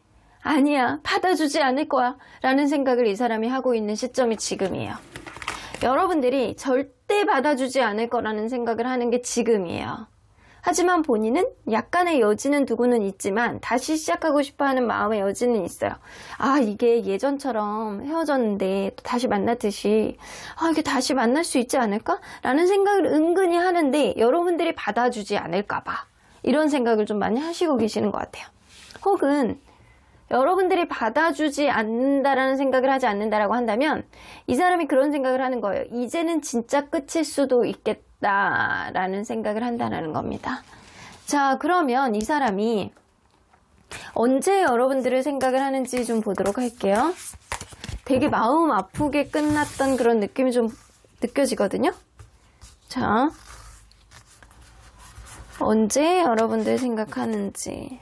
아니야, 받아주지 않을 거야 라는 생각을 이 사람이 하고 있는 시점이 지금이에요. 여러분들이 절대 받아주지 않을 거라는 생각을 하는 게 지금이에요. 하지만 본인은 약간의 여지는 두고는 있지만 다시 시작하고 싶어하는 마음의 여지는 있어요. 아, 이게 예전처럼 헤어졌는데 또 다시 만났듯이 이게 다시 만날 수 있지 않을까? 라는 생각을 은근히 하는데 여러분들이 받아주지 않을까 봐 이런 생각을 좀 많이 하시고 계시는 것 같아요. 혹은 여러분들이 받아주지 않는다라는 생각을 하지 않는다라고 한다면 이 사람이 그런 생각을 하는 거예요. 이제는 진짜 끝일 수도 있겠다라는 생각을 한다는 겁니다. 자, 그러면 이 사람이 언제 여러분들을 생각을 하는지 좀 보도록 할게요. 되게 마음 아프게 끝났던 그런 느낌이 좀 느껴지거든요. 자, 언제 여러분들 생각하는지.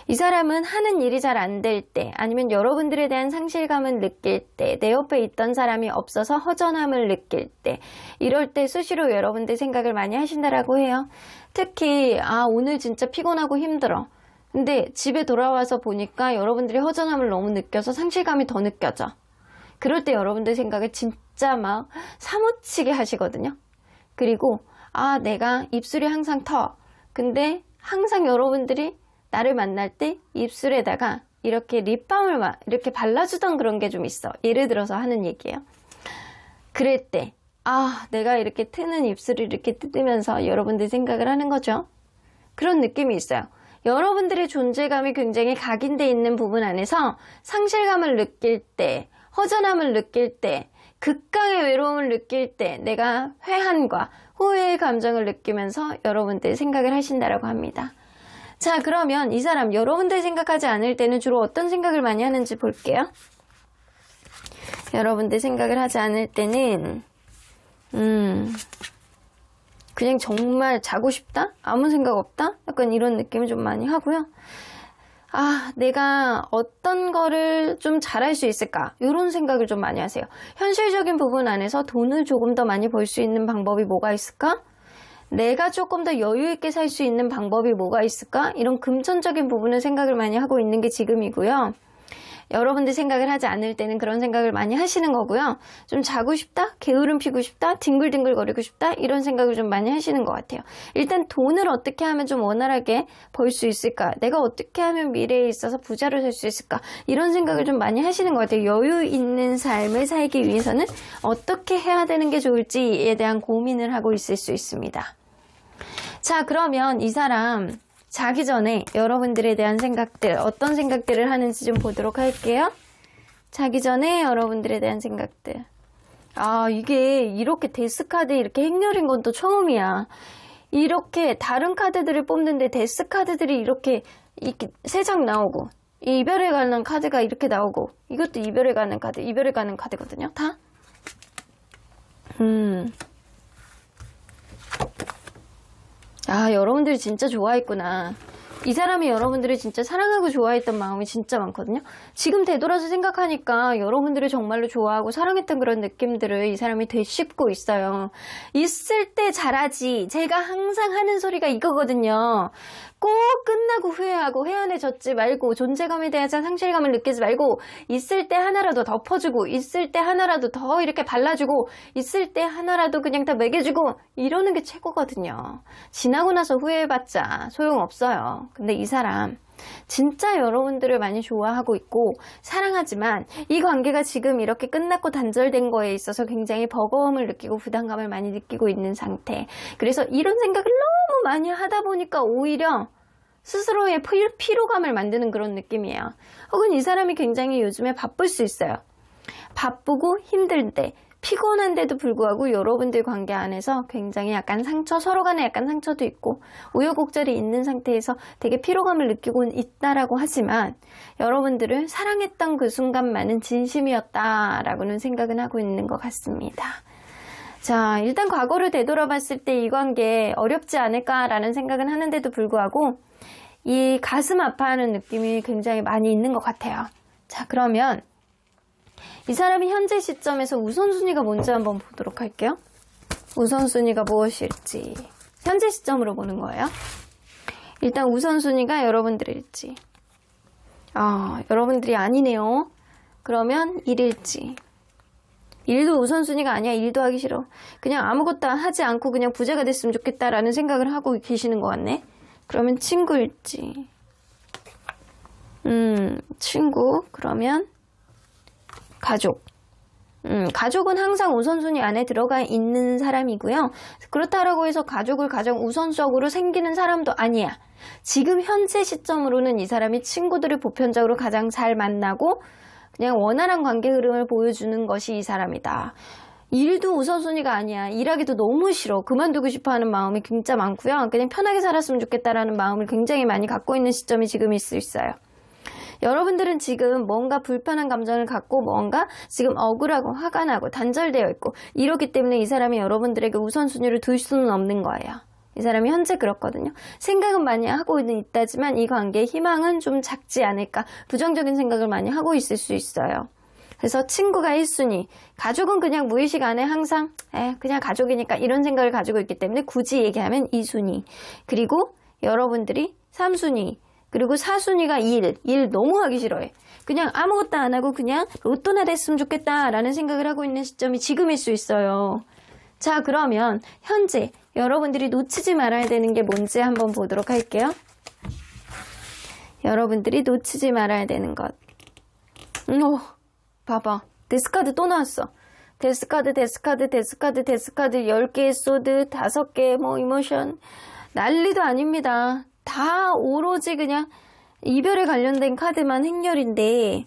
이 사람은 하는 일이 잘 안 될 때, 아니면 여러분들에 대한 상실감을 느낄 때, 내 옆에 있던 사람이 없어서 허전함을 느낄 때, 이럴 때 수시로 여러분들 생각을 많이 하신다라고 해요. 특히 오늘 진짜 피곤하고 힘들어. 근데 집에 돌아와서 보니까 여러분들이 허전함을 너무 느껴서 상실감이 더 느껴져. 그럴 때 여러분들 생각을 진짜 막 사무치게 하시거든요. 그리고 내가 입술이 항상 터. 근데 항상 여러분들이 나를 만날 때 입술에다가 이렇게 립밤을 막 이렇게 발라주던 그런 게 좀 있어. 예를 들어서 하는 얘기예요. 그럴 때 내가 이렇게 트는 입술을 이렇게 뜯으면서 여러분들 생각을 하는 거죠. 그런 느낌이 있어요. 여러분들의 존재감이 굉장히 각인되어 있는 부분 안에서 상실감을 느낄 때, 허전함을 느낄 때, 극강의 외로움을 느낄 때 내가 회한과 후회의 감정을 느끼면서 여러분들 생각을 하신다라고 합니다. 자, 그러면 이 사람 여러분들 생각하지 않을 때는 주로 어떤 생각을 많이 하는지 볼게요. 여러분들 생각을 하지 않을 때는 그냥 정말 자고 싶다? 아무 생각 없다? 약간 이런 느낌을 좀 많이 하고요. 내가 어떤 거를 좀 잘할 수 있을까? 이런 생각을 좀 많이 하세요. 현실적인 부분 안에서 돈을 조금 더 많이 벌 수 있는 방법이 뭐가 있을까? 내가 조금 더 여유 있게 살 수 있는 방법이 뭐가 있을까? 이런 금전적인 부분을 생각을 많이 하고 있는 게 지금이고요. 여러분들 생각을 하지 않을 때는 그런 생각을 많이 하시는 거고요. 좀 자고 싶다? 게으름 피고 싶다? 뒹굴뒹굴 거리고 싶다? 이런 생각을 좀 많이 하시는 것 같아요. 일단 돈을 어떻게 하면 좀 원활하게 벌 수 있을까? 내가 어떻게 하면 미래에 있어서 부자로 살 수 있을까? 이런 생각을 좀 많이 하시는 것 같아요. 여유 있는 삶을 살기 위해서는 어떻게 해야 되는 게 좋을지에 대한 고민을 하고 있을 수 있습니다. 자, 그러면 이 사람 자기 전에 여러분들에 대한 생각들, 어떤 생각들을 하는지 좀 보도록 할게요. 자기 전에 여러분들에 대한 생각들. 이게 이렇게 데스카드 이렇게 행렬인 건 또 처음이야. 이렇게 다른 카드들을 뽑는데 데스카드들이 이렇게 3장 나오고, 이별에 관한 카드가 이렇게 나오고, 이것도 이별에 관한 카드, 이별에 관한 카드거든요. 다? 여러분들이 진짜 좋아했구나. 이 사람이 여러분들을 진짜 사랑하고 좋아했던 마음이 진짜 많거든요. 지금 되돌아서 생각하니까 여러분들을 정말로 좋아하고 사랑했던 그런 느낌들을 이 사람이 되씹고 있어요. 있을 때 잘하지. 제가 항상 하는 소리가 이거거든요. 꼭 끝나고 후회하고 회한해졌지 말고 존재감에 대한 상실감을 느끼지 말고 있을 때 하나라도 덮어주고 있을 때 하나라도 더 이렇게 발라주고 있을 때 하나라도 그냥 다 먹여주고 이러는 게 최고거든요. 지나고 나서 후회해봤자 소용없어요. 근데 이 사람 진짜 여러분들을 많이 좋아하고 있고 사랑하지만 이 관계가 지금 이렇게 끝났고 단절된 거에 있어서 굉장히 버거움을 느끼고 부담감을 많이 느끼고 있는 상태. 그래서 이런 생각을 너무 많이 하다 보니까 오히려 스스로의 피로감을 만드는 그런 느낌이에요. 혹은 이 사람이 굉장히 요즘에 바쁠 수 있어요. 바쁘고 힘들때 피곤한데도 불구하고 여러분들 관계 안에서 굉장히 약간 상처, 서로 간에 약간 상처도 있고 우여곡절이 있는 상태에서 되게 피로감을 느끼고 있다라고 하지만 여러분들을 사랑했던 그 순간만은 진심이었다라고는 생각은 하고 있는 것 같습니다. 자, 일단 과거를 되돌아봤을 때 이 관계 어렵지 않을까라는 생각은 하는데도 불구하고 이 가슴 아파하는 느낌이 굉장히 많이 있는 것 같아요. 자, 그러면 이 사람이 현재 시점에서 우선순위가 뭔지 한번 보도록 할게요. 우선순위가 무엇일지 현재 시점으로 보는 거예요. 일단 우선순위가 여러분들일지 여러분들이 아니네요. 그러면 일일지. 일도 우선순위가 아니야. 일도 하기 싫어. 그냥 아무것도 하지 않고 그냥 부자가 됐으면 좋겠다라는 생각을 하고 계시는 것 같네. 그러면 친구일지. 친구. 그러면 가족. 가족은 항상 우선순위 안에 들어가 있는 사람이고요. 그렇다라고 해서 가족을 가장 우선적으로 생기는 사람도 아니야. 지금 현재 시점으로는 이 사람이 친구들을 보편적으로 가장 잘 만나고 그냥 원활한 관계 흐름을 보여주는 것이 이 사람이다. 일도 우선순위가 아니야. 일하기도 너무 싫어. 그만두고 싶어하는 마음이 진짜 많고요. 그냥 편하게 살았으면 좋겠다라는 마음을 굉장히 많이 갖고 있는 시점이 지금일 수 있어요. 여러분들은 지금 뭔가 불편한 감정을 갖고 뭔가 지금 억울하고 화가 나고 단절되어 있고 이렇기 때문에 이 사람이 여러분들에게 우선순위를 둘 수는 없는 거예요. 이 사람이 현재 그렇거든요. 생각은 많이 하고 있다지만 이 관계의 희망은 좀 작지 않을까. 부정적인 생각을 많이 하고 있을 수 있어요. 그래서 친구가 1순위, 가족은 그냥 무의식 안에 항상 그냥 가족이니까 이런 생각을 가지고 있기 때문에 굳이 얘기하면 2순위. 그리고 여러분들이 3순위. 그리고 4순위가 일 너무 하기 싫어해. 그냥 아무것도 안 하고 그냥 로또나 됐으면 좋겠다라는 생각을 하고 있는 시점이 지금일 수 있어요. 자, 그러면 현재 여러분들이 놓치지 말아야 되는 게 뭔지 한번 보도록 할게요. 여러분들이 놓치지 말아야 되는 것. 봐봐. 데스카드 또 나왔어. 데스카드 10개의 소드, 5개의 이모션. 난리도 아닙니다. 다 오로지 그냥 이별에 관련된 카드만 행렬인데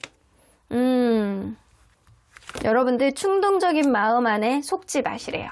여러분들 충동적인 마음 안에 속지 마시래요.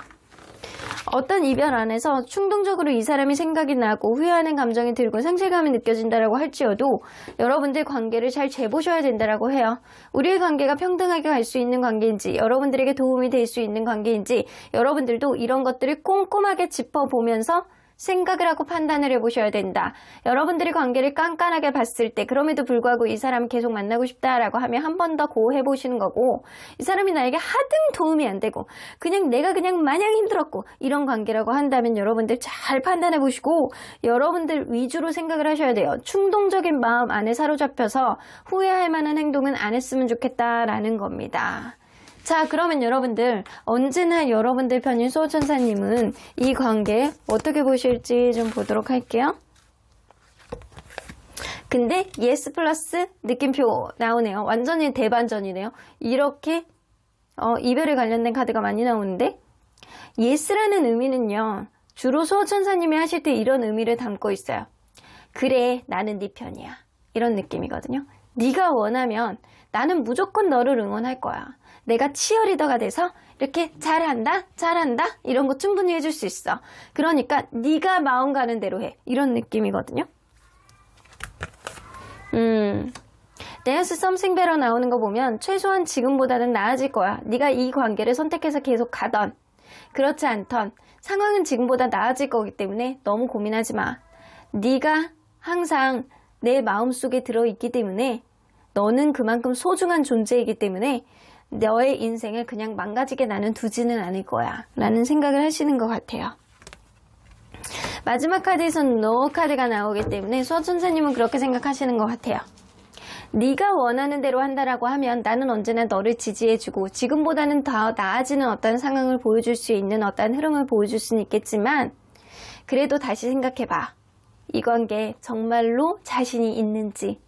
어떤 이별 안에서 충동적으로 이 사람이 생각이 나고 후회하는 감정이 들고 상실감이 느껴진다라고 할지어도 여러분들 관계를 잘 재보셔야 된다라고 해요. 우리의 관계가 평등하게 갈 수 있는 관계인지, 여러분들에게 도움이 될 수 있는 관계인지, 여러분들도 이런 것들을 꼼꼼하게 짚어보면서 생각을 하고 판단을 해보셔야 된다. 여러분들이 관계를 깐깐하게 봤을 때 그럼에도 불구하고 이 사람 계속 만나고 싶다라고 하면 한 번 더 고해보시는 거고, 이 사람이 나에게 하등 도움이 안 되고 그냥 내가 그냥 마냥 힘들었고 이런 관계라고 한다면 여러분들 잘 판단해보시고 여러분들 위주로 생각을 하셔야 돼요. 충동적인 마음 안에 사로잡혀서 후회할 만한 행동은 안 했으면 좋겠다라는 겁니다. 자, 그러면 여러분들 언제나 여러분들 편인 수호천사님은 이 관계 어떻게 보실지 좀 보도록 할게요. 근데 예스 플러스 느낌표 나오네요. 완전히 대반전이네요. 이렇게 이별에 관련된 카드가 많이 나오는데 예스라는 의미는요. 주로 수호천사님이 하실 때 이런 의미를 담고 있어요. 그래, 나는 네 편이야. 이런 느낌이거든요. 네가 원하면 나는 무조건 너를 응원할 거야. 내가 치어리더가 돼서 이렇게 잘한다 이런 거 충분히 해줄 수 있어. 그러니까 네가 마음 가는 대로 해. 이런 느낌이거든요. There's something better 나오는 거 보면 최소한 지금보다는 나아질 거야. 네가 이 관계를 선택해서 계속 가던 그렇지 않던 상황은 지금보다 나아질 거기 때문에 너무 고민하지 마. 네가 항상 내 마음속에 들어있기 때문에 너는 그만큼 소중한 존재이기 때문에 너의 인생을 그냥 망가지게 나는 두지는 않을 거야 라는 생각을 하시는 것 같아요. 마지막 카드에선 No 카드가 나오기 때문에 수호천사님은 그렇게 생각하시는 것 같아요. 네가 원하는 대로 한다라고 하면 나는 언제나 너를 지지해주고 지금보다는 더 나아지는 어떤 상황을 보여줄 수 있는 어떤 흐름을 보여줄 수는 있겠지만 그래도 다시 생각해봐. 이 관계에 정말로 자신이 있는지.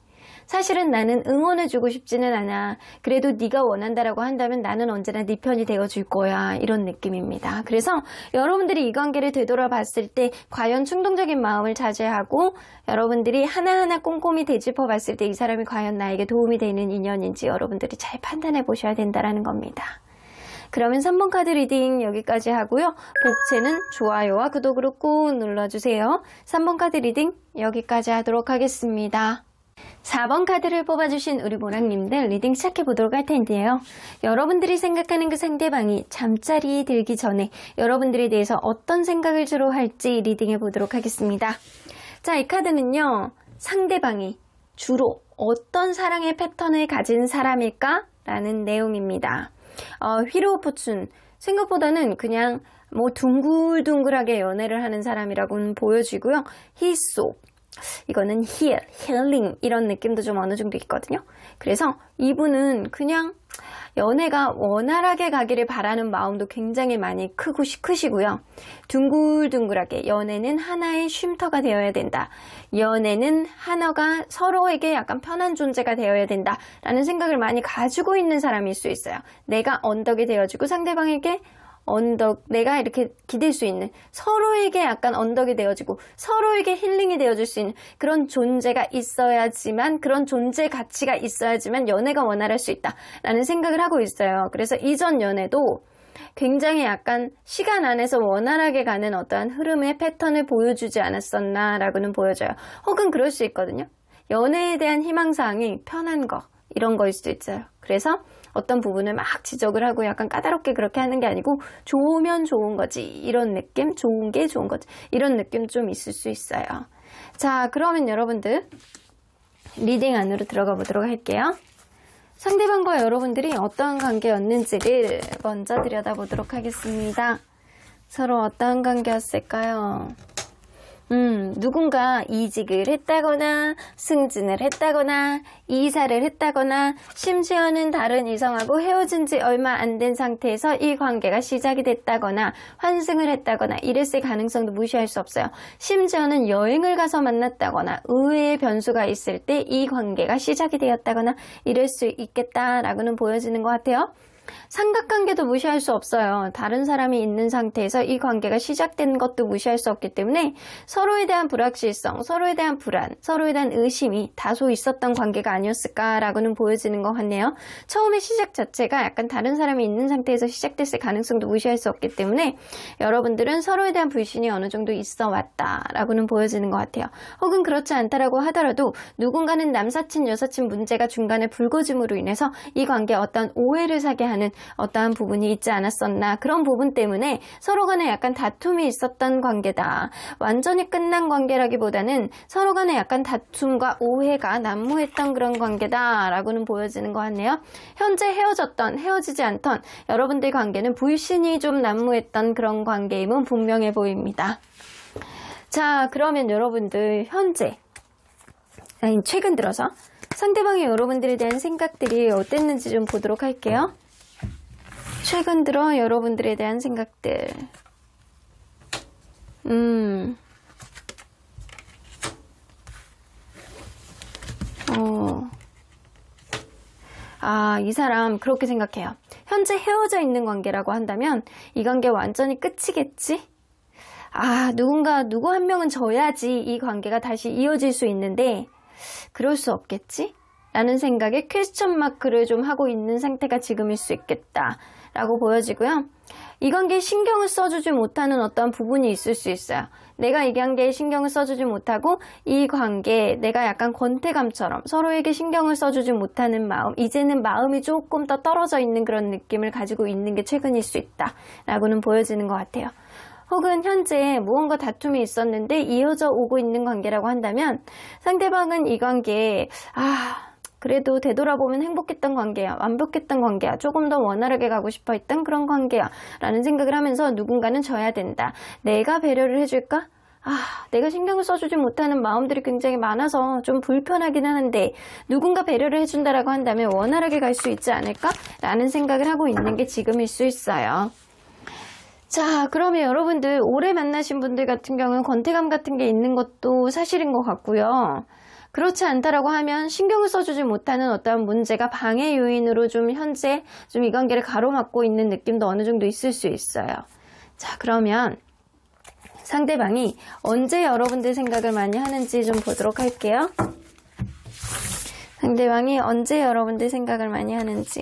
사실은 나는 응원해주고 싶지는 않아. 그래도 네가 원한다라고 한다면 나는 언제나 네 편이 되어줄 거야. 이런 느낌입니다. 그래서 여러분들이 이 관계를 되돌아봤을 때 과연 충동적인 마음을 자제하고 여러분들이 하나하나 꼼꼼히 되짚어봤을 때 이 사람이 과연 나에게 도움이 되는 인연인지 여러분들이 잘 판단해 보셔야 된다는 겁니다. 그러면 3번 카드 리딩 여기까지 하고요. 복채는 좋아요와 구독으로 꾹 눌러주세요. 3번 카드 리딩 여기까지 하도록 하겠습니다. 4번 카드를 뽑아주신 우리 모랑님들 리딩 시작해보도록 할 텐데요. 여러분들이 생각하는 그 상대방이 잠자리에 들기 전에 여러분들에 대해서 어떤 생각을 주로 할지 리딩해보도록 하겠습니다. 자, 이 카드는요. 상대방이 주로 어떤 사랑의 패턴을 가진 사람일까? 라는 내용입니다. 휘로 포춘 생각보다는 그냥 둥글둥글하게 연애를 하는 사람이라고는 보여지고요. 히소 이거는 힐링 이런 느낌도 좀 어느 정도 있거든요. 그래서 이분은 그냥 연애가 원활하게 가기를 바라는 마음도 굉장히 많이 크시고요. 둥글둥글하게 연애는 하나의 쉼터가 되어야 된다. 연애는 하나가 서로에게 약간 편한 존재가 되어야 된다라는 생각을 많이 가지고 있는 사람일 수 있어요. 내가 언덕이 되어주고 상대방에게 내가 이렇게 기댈 수 있는, 서로에게 약간 언덕이 되어지고 서로에게 힐링이 되어줄 수 있는 그런 존재가 있어야지만, 그런 존재 가치가 있어야지만 연애가 원활할 수 있다라는 생각을 하고 있어요. 그래서 이전 연애도 굉장히 약간 시간 안에서 원활하게 가는 어떠한 흐름의 패턴을 보여주지 않았었나라고는 보여져요. 혹은 그럴 수 있거든요. 연애에 대한 희망사항이 편한 거, 이런 거일 수도 있어요. 그래서 어떤 부분을 막 지적을 하고 약간 까다롭게 그렇게 하는 게 아니고 좋으면 좋은 거지, 이런 느낌, 좋은 게 좋은 거지, 이런 느낌 좀 있을 수 있어요. 자, 그러면 여러분들 리딩 안으로 들어가 보도록 할게요. 상대방과 여러분들이 어떠한 관계였는지를 먼저 들여다보도록 하겠습니다. 서로 어떠한 관계였을까요? 누군가 이직을 했다거나 승진을 했다거나 이사를 했다거나 심지어는 다른 이성하고 헤어진 지 얼마 안 된 상태에서 이 관계가 시작이 됐다거나 환승을 했다거나 이랬을 가능성도 무시할 수 없어요. 심지어는 여행을 가서 만났다거나 의외의 변수가 있을 때 이 관계가 시작이 되었다거나 이럴 수 있겠다라고는 보여지는 것 같아요. 삼각관계도 무시할 수 없어요. 다른 사람이 있는 상태에서 이 관계가 시작된 것도 무시할 수 없기 때문에 서로에 대한 불확실성, 서로에 대한 불안, 서로에 대한 의심이 다소 있었던 관계가 아니었을까라고는 보여지는 것 같네요. 처음에 시작 자체가 약간 다른 사람이 있는 상태에서 시작됐을 가능성도 무시할 수 없기 때문에 여러분들은 서로에 대한 불신이 어느 정도 있어 왔다라고는 보여지는 것 같아요. 혹은 그렇지 않다라고 하더라도 누군가는 남사친, 여사친 문제가 중간에 불거짐으로 인해서 이 관계에 어떤 오해를 사게 하는 어떠한 부분이 있지 않았었나, 그런 부분 때문에 서로 간에 약간 다툼이 있었던 관계다. 완전히 끝난 관계라기보다는 서로 간에 약간 다툼과 오해가 난무했던 그런 관계다 라고는 보여지는 것 같네요. 현재 헤어지지 않던 여러분들 관계는 불신이 좀 난무했던 그런 관계임은 분명해 보입니다. 자, 그러면 여러분들 최근 들어서 상대방의 여러분들에 대한 생각들이 어땠는지 좀 보도록 할게요. 최근 들어 여러분들에 대한 생각들. 이 사람 그렇게 생각해요. 현재 헤어져 있는 관계라고 한다면 이 관계 완전히 끝이겠지? 누구 한 명은 져야지 이 관계가 다시 이어질 수 있는데 그럴 수 없겠지? 라는 생각에 퀘스천 마크를 좀 하고 있는 상태가 지금일 수 있겠다 라고 보여지고요. 이 관계에 신경을 써주지 못하는 어떤 부분이 있을 수 있어요. 내가 이 관계에 신경을 써주지 못하고 이 관계에 내가 약간 권태감처럼 서로에게 신경을 써주지 못하는 마음, 이제는 마음이 조금 더 떨어져 있는 그런 느낌을 가지고 있는 게 최근일 수 있다 라고는 보여지는 것 같아요. 혹은 현재 무언가 다툼이 있었는데 이어져 오고 있는 관계라고 한다면 상대방은 이 관계에 그래도 되돌아보면 행복했던 관계야, 완벽했던 관계야, 조금 더 원활하게 가고 싶어 했던 그런 관계야 라는 생각을 하면서 누군가는 져야 된다. 내가 배려를 해줄까? 내가 신경을 써주지 못하는 마음들이 굉장히 많아서 좀 불편하긴 하는데 누군가 배려를 해준다라고 한다면 원활하게 갈 수 있지 않을까? 라는 생각을 하고 있는 게 지금일 수 있어요. 자, 그러면 여러분들 오래 만나신 분들 같은 경우는 권태감 같은 게 있는 것도 사실인 것 같고요. 그렇지 않다라고 하면 신경을 써주지 못하는 어떠한 문제가 방해 요인으로 좀 현재 좀 이 관계를 가로막고 있는 느낌도 어느 정도 있을 수 있어요. 자, 그러면 상대방이 언제 여러분들 생각을 많이 하는지 좀 보도록 할게요. 상대방이 언제 여러분들 생각을 많이 하는지.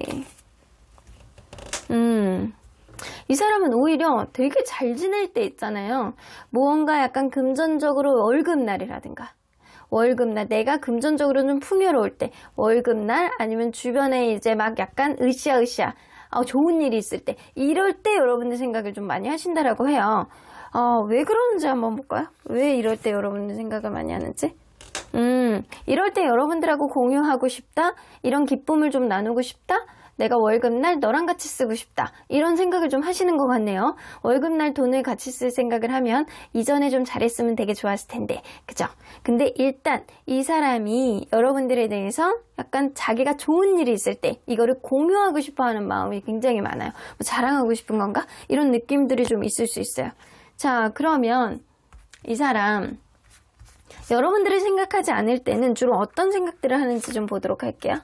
이 사람은 오히려 되게 잘 지낼 때 있잖아요. 무언가 약간 금전적으로 월급날이라든가 월급날, 내가 금전적으로 좀 풍요로울 때 월급날, 아니면 주변에 이제 막 약간 으쌰으쌰 좋은 일이 있을 때, 이럴 때 여러분들 생각을 좀 많이 하신다라고 해요. 왜 그러는지 한번 볼까요? 왜 이럴 때 여러분들 생각을 많이 하는지? 이럴 때 여러분들하고 공유하고 싶다? 이런 기쁨을 좀 나누고 싶다? 내가 월급날 너랑 같이 쓰고 싶다. 이런 생각을 좀 하시는 것 같네요. 월급날 돈을 같이 쓸 생각을 하면 이전에 좀 잘했으면 되게 좋았을 텐데. 그죠? 근데 일단 이 사람이 여러분들에 대해서 약간 자기가 좋은 일이 있을 때 이거를 공유하고 싶어 하는 마음이 굉장히 많아요. 뭐 자랑하고 싶은 건가? 이런 느낌들이 좀 있을 수 있어요. 자, 그러면 이 사람 여러분들이 생각하지 않을 때는 주로 어떤 생각들을 하는지 좀 보도록 할게요.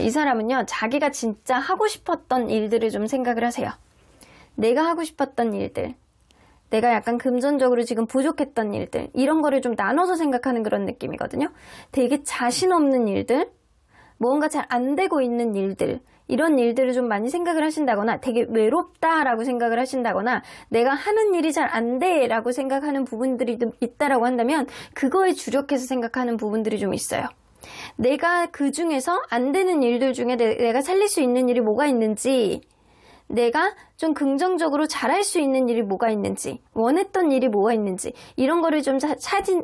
이 사람은요, 자기가 진짜 하고 싶었던 일들을 좀 생각을 하세요. 내가 하고 싶었던 일들, 내가 약간 금전적으로 지금 부족했던 일들, 이런 거를 좀 나눠서 생각하는 그런 느낌이거든요. 되게 자신 없는 일들, 뭔가 잘 안 되고 있는 일들, 이런 일들을 좀 많이 생각을 하신다거나 되게 외롭다라고 생각을 하신다거나 내가 하는 일이 잘 안 돼라고 생각하는 부분들이 좀 있다라고 한다면 그거에 주력해서 생각하는 부분들이 좀 있어요. 내가 그 중에서 안 되는 일들 중에 내가 살릴 수 있는 일이 뭐가 있는지, 내가 좀 긍정적으로 잘할 수 있는 일이 뭐가 있는지, 원했던 일이 뭐가 있는지, 이런 거를 좀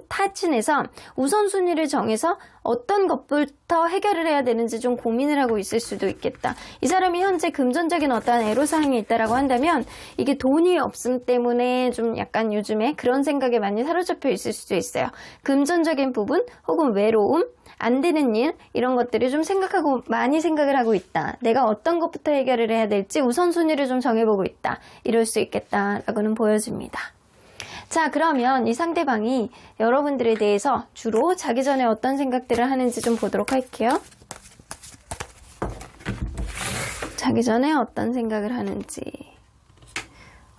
타진해서 우선순위를 정해서 어떤 것부터 해결을 해야 되는지 좀 고민을 하고 있을 수도 있겠다. 이 사람이 현재 금전적인 어떠한 애로사항이 있다라고 한다면 이게 돈이 없음 때문에 좀 약간 요즘에 그런 생각에 많이 사로잡혀 있을 수도 있어요. 금전적인 부분 혹은 외로움, 안 되는 일, 이런 것들을 좀 많이 생각을 하고 있다. 내가 어떤 것부터 해결을 해야 될지 우선순위를 좀 정해보고 있다. 이럴 수 있겠다라고는 보여집니다. 자, 그러면 이 상대방이 여러분들에 대해서 주로 자기 전에 어떤 생각들을 하는지 좀 보도록 할게요. 자기 전에 어떤 생각을 하는지.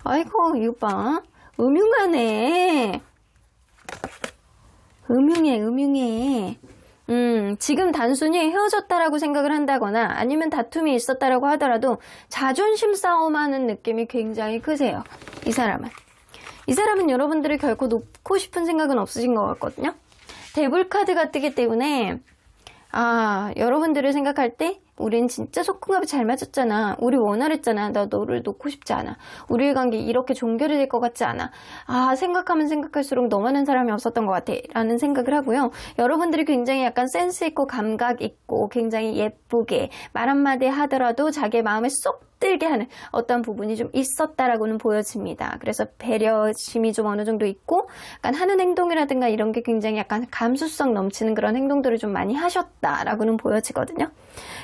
아이고, 이거 봐. 음흉하네. 음흉해. 지금 단순히 헤어졌다라고 생각을 한다거나 아니면 다툼이 있었다라고 하더라도 자존심 싸움하는 느낌이 굉장히 크세요. 이 사람은 여러분들을 결코 놓고 싶은 생각은 없으신 것 같거든요. 데블카드가 뜨기 때문에 여러분들을 생각할 때 우린 진짜 소궁합이 잘 맞았잖아. 우리 원활했잖아. 나 너를 놓고 싶지 않아. 우리의 관계 이렇게 종결이 될 것 같지 않아. 생각하면 생각할수록 너 많은 사람이 없었던 것 같아. 라는 생각을 하고요. 여러분들이 굉장히 약간 센스 있고 감각 있고 굉장히 예쁘게 말 한마디 하더라도 자기의 마음에 쏙 들게 하는 어떤 부분이 좀 있었다라고는 보여집니다. 그래서 배려심이 좀 어느 정도 있고 약간 하는 행동이라든가 이런 게 굉장히 약간 감수성 넘치는 그런 행동들을 좀 많이 하셨다라고는 보여지거든요.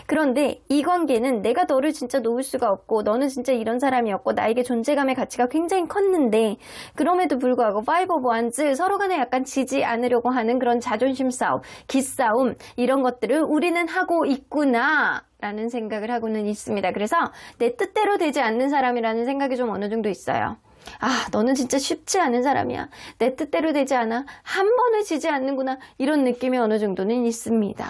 그런데 이 관계는 내가 너를 진짜 놓을 수가 없고 너는 진짜 이런 사람이었고 나에게 존재감의 가치가 굉장히 컸는데 그럼에도 불구하고 파이브 오브 원즈 서로 간에 약간 지지 않으려고 하는 그런 자존심 싸움, 기싸움 이런 것들을 우리는 하고 있구나 라는 생각을 하고는 있습니다. 그래서 내 뜻대로 되지 않는 사람이라는 생각이 좀 어느 정도 있어요. 너는 진짜 쉽지 않은 사람이야. 내 뜻대로 되지 않아. 한 번에 지지 않는구나. 이런 느낌이 어느 정도는 있습니다.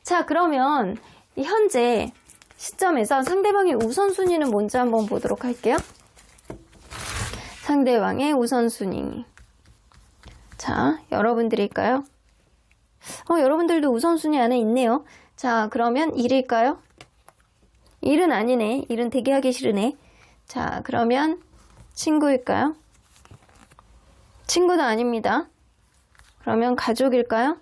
자, 그러면 현재 시점에서 상대방의 우선순위는 뭔지 한번 보도록 할게요. 상대방의 우선순위. 자, 여러분들일까요? 여러분들도 우선순위 안에 있네요. 자, 그러면 일일까요? 일은 아니네. 일은 되게 하기 싫으네. 자, 그러면 친구일까요? 친구도 아닙니다. 그러면 가족일까요?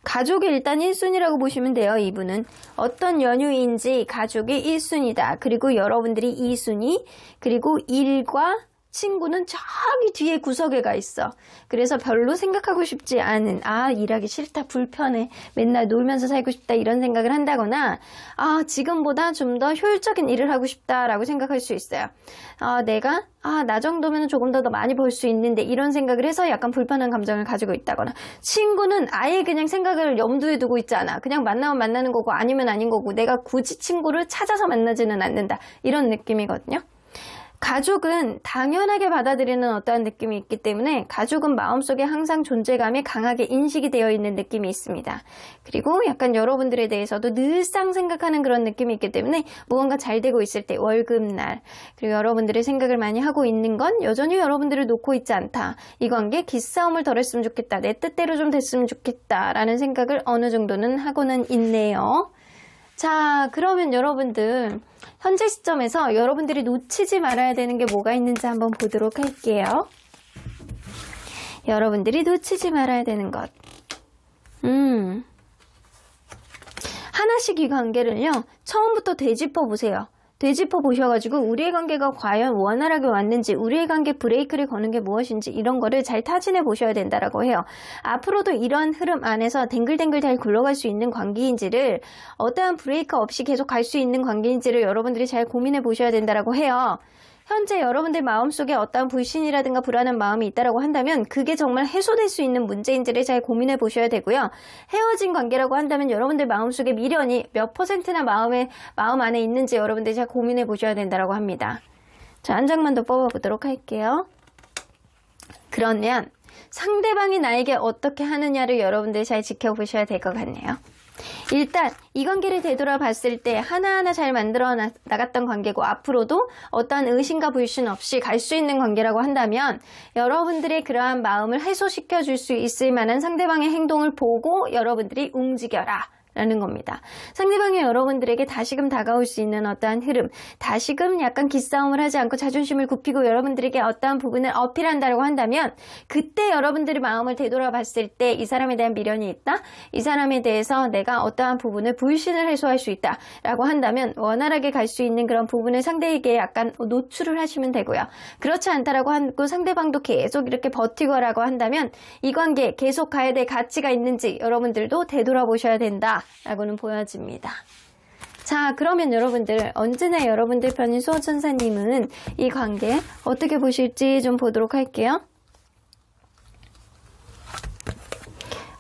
가족이 일단 1순위라고 보시면 돼요. 이분은 어떤 연유인지 가족이 1순위다. 그리고 여러분들이 2순위, 그리고 일과 친구는 저기 뒤에 구석에 가 있어. 그래서 별로 생각하고 싶지 않은 일하기 싫다, 불편해, 맨날 놀면서 살고 싶다 이런 생각을 한다거나 지금보다 좀 더 효율적인 일을 하고 싶다라고 생각할 수 있어요. 내가 나 정도면 조금 더 많이 벌 수 있는데 이런 생각을 해서 약간 불편한 감정을 가지고 있다거나, 친구는 아예 그냥 생각을 염두에 두고 있지 않아. 그냥 만나면 만나는 거고 아니면 아닌 거고 내가 굳이 친구를 찾아서 만나지는 않는다 이런 느낌이거든요. 가족은 당연하게 받아들이는 어떠한 느낌이 있기 때문에 가족은 마음속에 항상 존재감이 강하게 인식이 되어 있는 느낌이 있습니다. 그리고 약간 여러분들에 대해서도 늘상 생각하는 그런 느낌이 있기 때문에 무언가 잘 되고 있을 때 월급날, 그리고 여러분들의 생각을 많이 하고 있는 건 여전히 여러분들을 놓고 있지 않다. 이 관계 기싸움을 덜 했으면 좋겠다. 내 뜻대로 좀 됐으면 좋겠다. 라는 생각을 어느 정도는 하고는 있네요. 자, 그러면 여러분들 현재 시점에서 여러분들이 놓치지 말아야 되는 게 뭐가 있는지 한번 보도록 할게요. 여러분들이 놓치지 말아야 되는 것. 하나씩 이 관계를요, 처음부터 되짚어 보세요. 되짚어 보셔가지고 우리의 관계가 과연 원활하게 왔는지, 우리의 관계 브레이크를 거는 게 무엇인지 이런 거를 잘 타진해 보셔야 된다라고 해요. 앞으로도 이런 흐름 안에서 댕글댕글 잘 굴러갈 수 있는 관계인지를, 어떠한 브레이크 없이 계속 갈 수 있는 관계인지를 여러분들이 잘 고민해 보셔야 된다라고 해요. 현재 여러분들 마음속에 어떠한 불신이라든가 불안한 마음이 있다라고 한다면 그게 정말 해소될 수 있는 문제인지를 잘 고민해 보셔야 되고요. 헤어진 관계라고 한다면 여러분들 마음속에 미련이 몇 %나 마음 안에 있는지 여러분들이 잘 고민해 보셔야 된다라고 합니다. 자, 한 장만 더 뽑아보도록 할게요. 그러면 상대방이 나에게 어떻게 하느냐를 여러분들이 잘 지켜보셔야 될 것 같네요. 일단 이 관계를 되돌아봤을 때 하나하나 잘 만들어 나갔던 관계고, 앞으로도 어떠한 의심과 불신 없이 갈 수 있는 관계라고 한다면 여러분들의 그러한 마음을 해소시켜 줄 수 있을 만한 상대방의 행동을 보고 여러분들이 움직여라 라는 겁니다. 상대방이 여러분들에게 다시금 다가올 수 있는 어떠한 흐름, 다시금 약간 기싸움을 하지 않고 자존심을 굽히고 여러분들에게 어떠한 부분을 어필한다고 한다면, 그때 여러분들의 마음을 되돌아봤을 때 이 사람에 대한 미련이 있다, 이 사람에 대해서 내가 어떠한 부분을 불신을 해소할 수 있다 라고 한다면 원활하게 갈 수 있는 그런 부분을 상대에게 약간 노출을 하시면 되고요. 그렇지 않다라고 하고 상대방도 계속 이렇게 버티고라고 한다면 이 관계 계속 가야 될 가치가 있는지 여러분들도 되돌아보셔야 된다 라고는 보여집니다. 자, 그러면 여러분들, 언제나 여러분들 편인 수호천사님은 이 관계 어떻게 보실지 좀 보도록 할게요.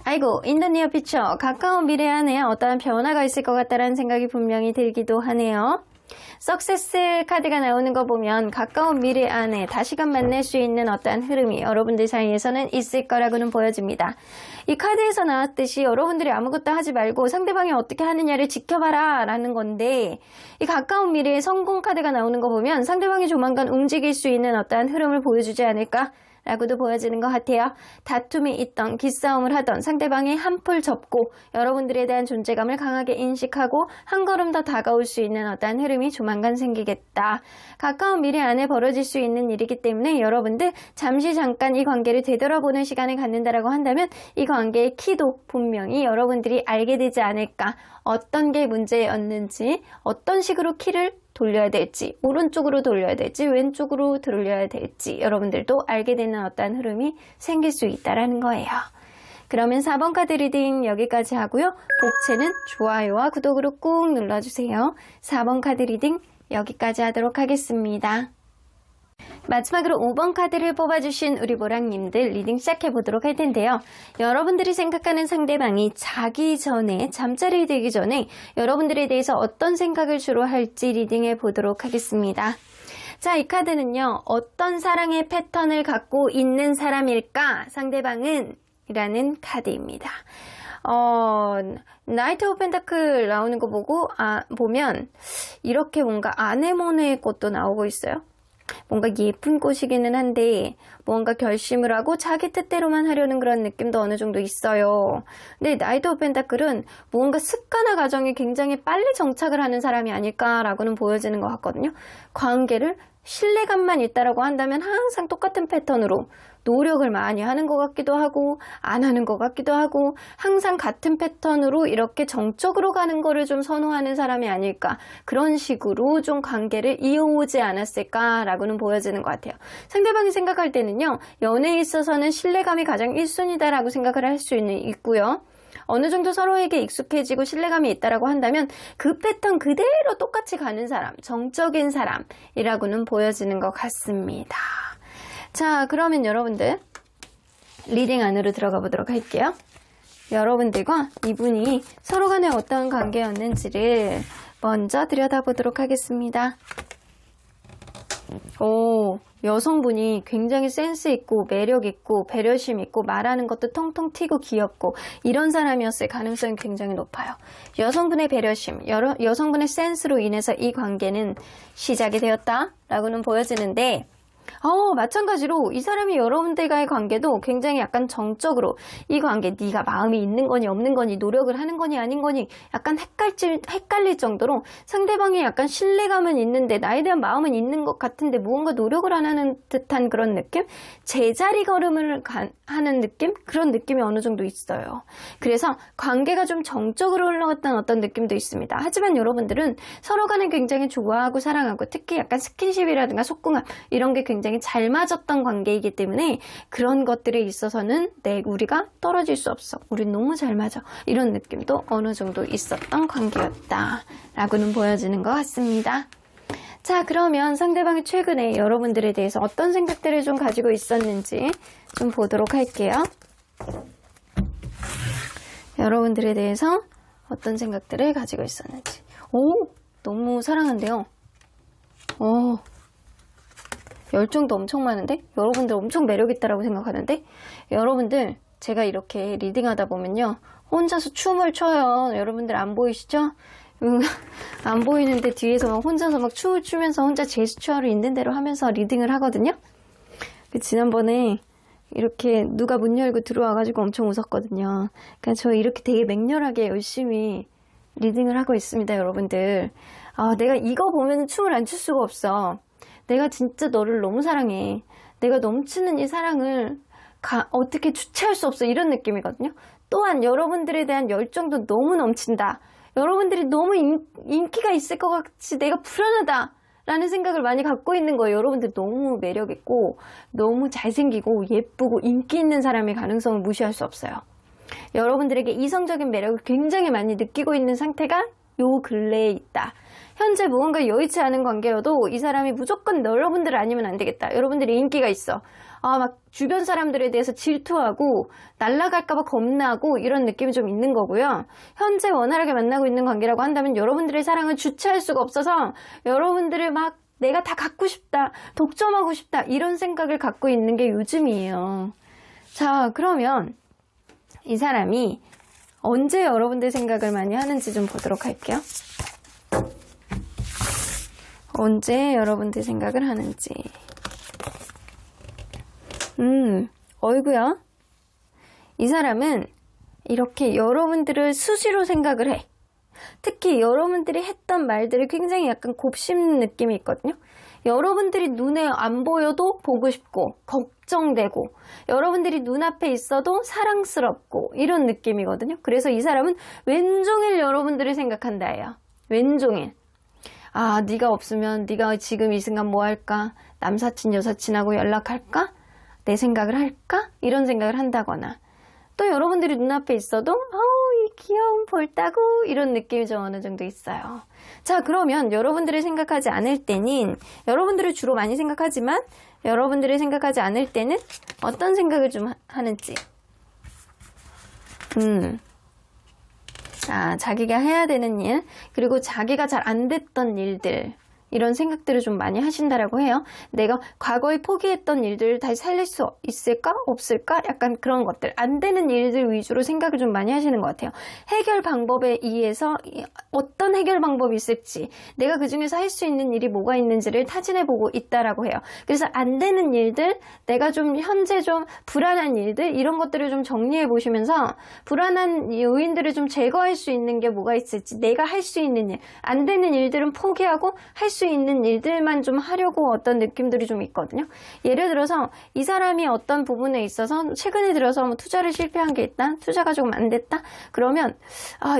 아이고, in the near future, 가까운 미래 안에 어떠한 변화가 있을 것 같다라는 생각이 분명히 들기도 하네요. 석세스 카드가 나오는 거 보면 가까운 미래 안에 다시금 만날 수 있는 어떠한 흐름이 여러분들 사이에서는 있을 거라고는 보여집니다. 이 카드에서 나왔듯이 여러분들이 아무것도 하지 말고 상대방이 어떻게 하느냐를 지켜봐라 라는 건데, 이 가까운 미래에 성공 카드가 나오는 거 보면 상대방이 조만간 움직일 수 있는 어떠한 흐름을 보여주지 않을까 라고도 보여지는 것 같아요. 다툼이 있던, 기싸움을 하던 상대방이 한풀 접고 여러분들에 대한 존재감을 강하게 인식하고 한 걸음 더 다가올 수 있는 어떠한 흐름이 조만간 생기겠다. 가까운 미래 안에 벌어질 수 있는 일이기 때문에 여러분들 잠시 잠깐 이 관계를 되돌아보는 시간을 갖는다라고 한다면 이 관계의 키도 분명히 여러분들이 알게 되지 않을까. 어떤 게 문제였는지, 어떤 식으로 키를 돌려야 될지, 오른쪽으로 돌려야 될지, 왼쪽으로 돌려야 될지 여러분들도 알게 되는 어떠한 흐름이 생길 수 있다는 거예요. 그러면 4번 카드 리딩 여기까지 하고요. 복채는 좋아요와 구독으로 꾹 눌러주세요. 4번 카드 리딩 여기까지 하도록 하겠습니다. 마지막으로 5번 카드를 뽑아주신 우리 보랑님들 리딩 시작해보도록 할 텐데요. 여러분들이 생각하는 상대방이 자기 전에, 잠자리에 들기 전에 여러분들에 대해서 어떤 생각을 주로 할지 리딩해보도록 하겠습니다. 자, 이 카드는요, 어떤 사랑의 패턴을 갖고 있는 사람일까? 상대방은 이라는 카드입니다. 나이트 오브 펜타클 나오는 거 보면 이렇게 뭔가 아네모네의 꽃도 나오고 있어요. 뭔가 예쁜 꽃이기는 한데 뭔가 결심을 하고 자기 뜻대로만 하려는 그런 느낌도 어느 정도 있어요. 근데 나이트 오브 펜타클은 뭔가 습관화 과정이 굉장히 빨리 정착을 하는 사람이 아닐까라고는 보여지는 것 같거든요. 관계를 신뢰감만 있다라고 한다면 항상 똑같은 패턴으로 노력을 많이 하는 것 같기도 하고 안 하는 것 같기도 하고 항상 같은 패턴으로 이렇게 정적으로 가는 거를 좀 선호하는 사람이 아닐까, 그런 식으로 좀 관계를 이어오지 않았을까라고는 보여지는 것 같아요. 상대방이 생각할 때는요, 연애에 있어서는 신뢰감이 가장 1순위다라고 생각을 할 수 있고요. 어느 정도 서로에게 익숙해지고 신뢰감이 있다라고 한다면 그 패턴 그대로 똑같이 가는 사람, 정적인 사람이라고는 보여지는 것 같습니다. 자, 그러면 여러분들 리딩 안으로 들어가 보도록 할게요. 여러분들과 이분이 서로 간에 어떤 관계였는지를 먼저 들여다보도록 하겠습니다. 여성분이 굉장히 센스 있고 매력 있고 배려심 있고 말하는 것도 통통 튀고 귀엽고 이런 사람이었을 가능성이 굉장히 높아요. 여성분의 배려심, 여성분의 센스로 인해서 이 관계는 시작이 되었다라고는 보여지는데, 마찬가지로 이 사람이 여러분들과의 관계도 굉장히 약간 정적으로 이 관계 네가 마음이 있는 거니 없는 거니 노력을 하는 거니 아닌 거니 약간 헷갈릴 정도로 상대방이 약간 신뢰감은 있는데 나에 대한 마음은 있는 것 같은데 무언가 노력을 안 하는 듯한 그런 느낌? 제자리 걸음을 하는 느낌? 그런 느낌이 어느 정도 있어요. 그래서 관계가 좀 정적으로 흘러갔다는 어떤 느낌도 있습니다. 하지만 여러분들은 서로 간에 굉장히 좋아하고 사랑하고 특히 약간 스킨십이라든가 속궁합 이런 게 굉장히 잘 맞았던 관계이기 때문에 그런 것들에 있어서는 우리가 떨어질 수 없어. 우리 너무 잘 맞아. 이런 느낌도 어느 정도 있었던 관계였다. 라고는 보여지는 것 같습니다. 자, 그러면 상대방이 최근에 여러분들에 대해서 어떤 생각들을 좀 가지고 있었는지 좀 보도록 할게요. 여러분들에 대해서 어떤 생각들을 가지고 있었는지. 너무 사랑한대요. 열정도 엄청 많은데? 여러분들 엄청 매력있다라고 생각하는데? 여러분들 제가 이렇게 리딩하다 보면요 혼자서 춤을 춰요. 여러분들 안 보이시죠? 안 보이는데 뒤에서 막 혼자서 막 춤을 추면서 혼자 제스처를 있는 대로 하면서 리딩을 하거든요. 지난번에 이렇게 누가 문 열고 들어와가지고 엄청 웃었거든요. 그러니까 저 이렇게 되게 맹렬하게 열심히 리딩을 하고 있습니다, 여러분들. 내가 이거 보면 춤을 안 출 수가 없어. 내가 진짜 너를 너무 사랑해. 내가 넘치는 이 사랑을 어떻게 주체할 수 없어. 이런 느낌이거든요. 또한 여러분들에 대한 열정도 너무 넘친다. 여러분들이 너무 인기가 있을 것 같이 내가 불안하다. 라는 생각을 많이 갖고 있는 거예요. 여러분들 너무 매력있고 너무 잘생기고 예쁘고 인기 있는 사람의 가능성을 무시할 수 없어요. 여러분들에게 이성적인 매력을 굉장히 많이 느끼고 있는 상태가 요 근래에 있다. 현재 무언가 여의치 않은 관계여도 이 사람이 무조건 여러분들 아니면 안 되겠다. 여러분들이 인기가 있어. 막 주변 사람들에 대해서 질투하고 날아갈까봐 겁나고 이런 느낌이 좀 있는 거고요. 현재 원활하게 만나고 있는 관계라고 한다면 여러분들의 사랑을 주체할 수가 없어서 여러분들을 막 내가 다 갖고 싶다, 독점하고 싶다 이런 생각을 갖고 있는 게 요즘이에요. 자, 그러면 이 사람이 언제 여러분들 생각을 많이 하는지 좀 보도록 할게요. 언제 여러분들 생각을 하는지. 어이구야. 이 사람은 이렇게 여러분들을 수시로 생각을 해. 특히 여러분들이 했던 말들이 굉장히 약간 곱씹는 느낌이 있거든요. 여러분들이 눈에 안 보여도 보고 싶고 걱정되고 여러분들이 눈앞에 있어도 사랑스럽고 이런 느낌이거든요. 그래서 이 사람은 왼종일 여러분들을 생각한다예요. 왼종일. 네가 없으면 네가 지금 이 순간 뭐 할까? 남사친 여사친하고 연락할까? 내 생각을 할까? 이런 생각을 한다거나 또 여러분들이 눈앞에 있어도 이 귀여운 볼따구 이런 느낌이 좀 어느 정도 있어요. 자, 그러면 여러분들을 생각하지 않을 때는 여러분들을 주로 많이 생각하지만 여러분들을 생각하지 않을 때는 어떤 생각을 좀 하는지. 자기가 해야 되는 일 그리고 자기가 잘 안 됐던 일들 이런 생각들을 좀 많이 하신다라고 해요. 내가 과거에 포기했던 일들을 다시 살릴 수 있을까? 없을까? 약간 그런 것들. 안 되는 일들 위주로 생각을 좀 많이 하시는 것 같아요. 해결 방법에 의해서 어떤 해결 방법이 있을지, 내가 그 중에서 할 수 있는 일이 뭐가 있는지를 타진해보고 있다라고 해요. 그래서 안 되는 일들, 내가 좀 현재 좀 불안한 일들, 이런 것들을 좀 정리해 보시면서 불안한 요인들을 좀 제거할 수 있는 게 뭐가 있을지, 내가 할 수 있는 일, 안 되는 일들은 포기하고 할 수 있는 일들만 좀 하려고 어떤 느낌들이 좀 있거든요. 예를 들어서 이 사람이 어떤 부분에 있어서 최근에 들어서 뭐 투자를 실패한 게 있다, 투자가 조금 안 됐다, 그러면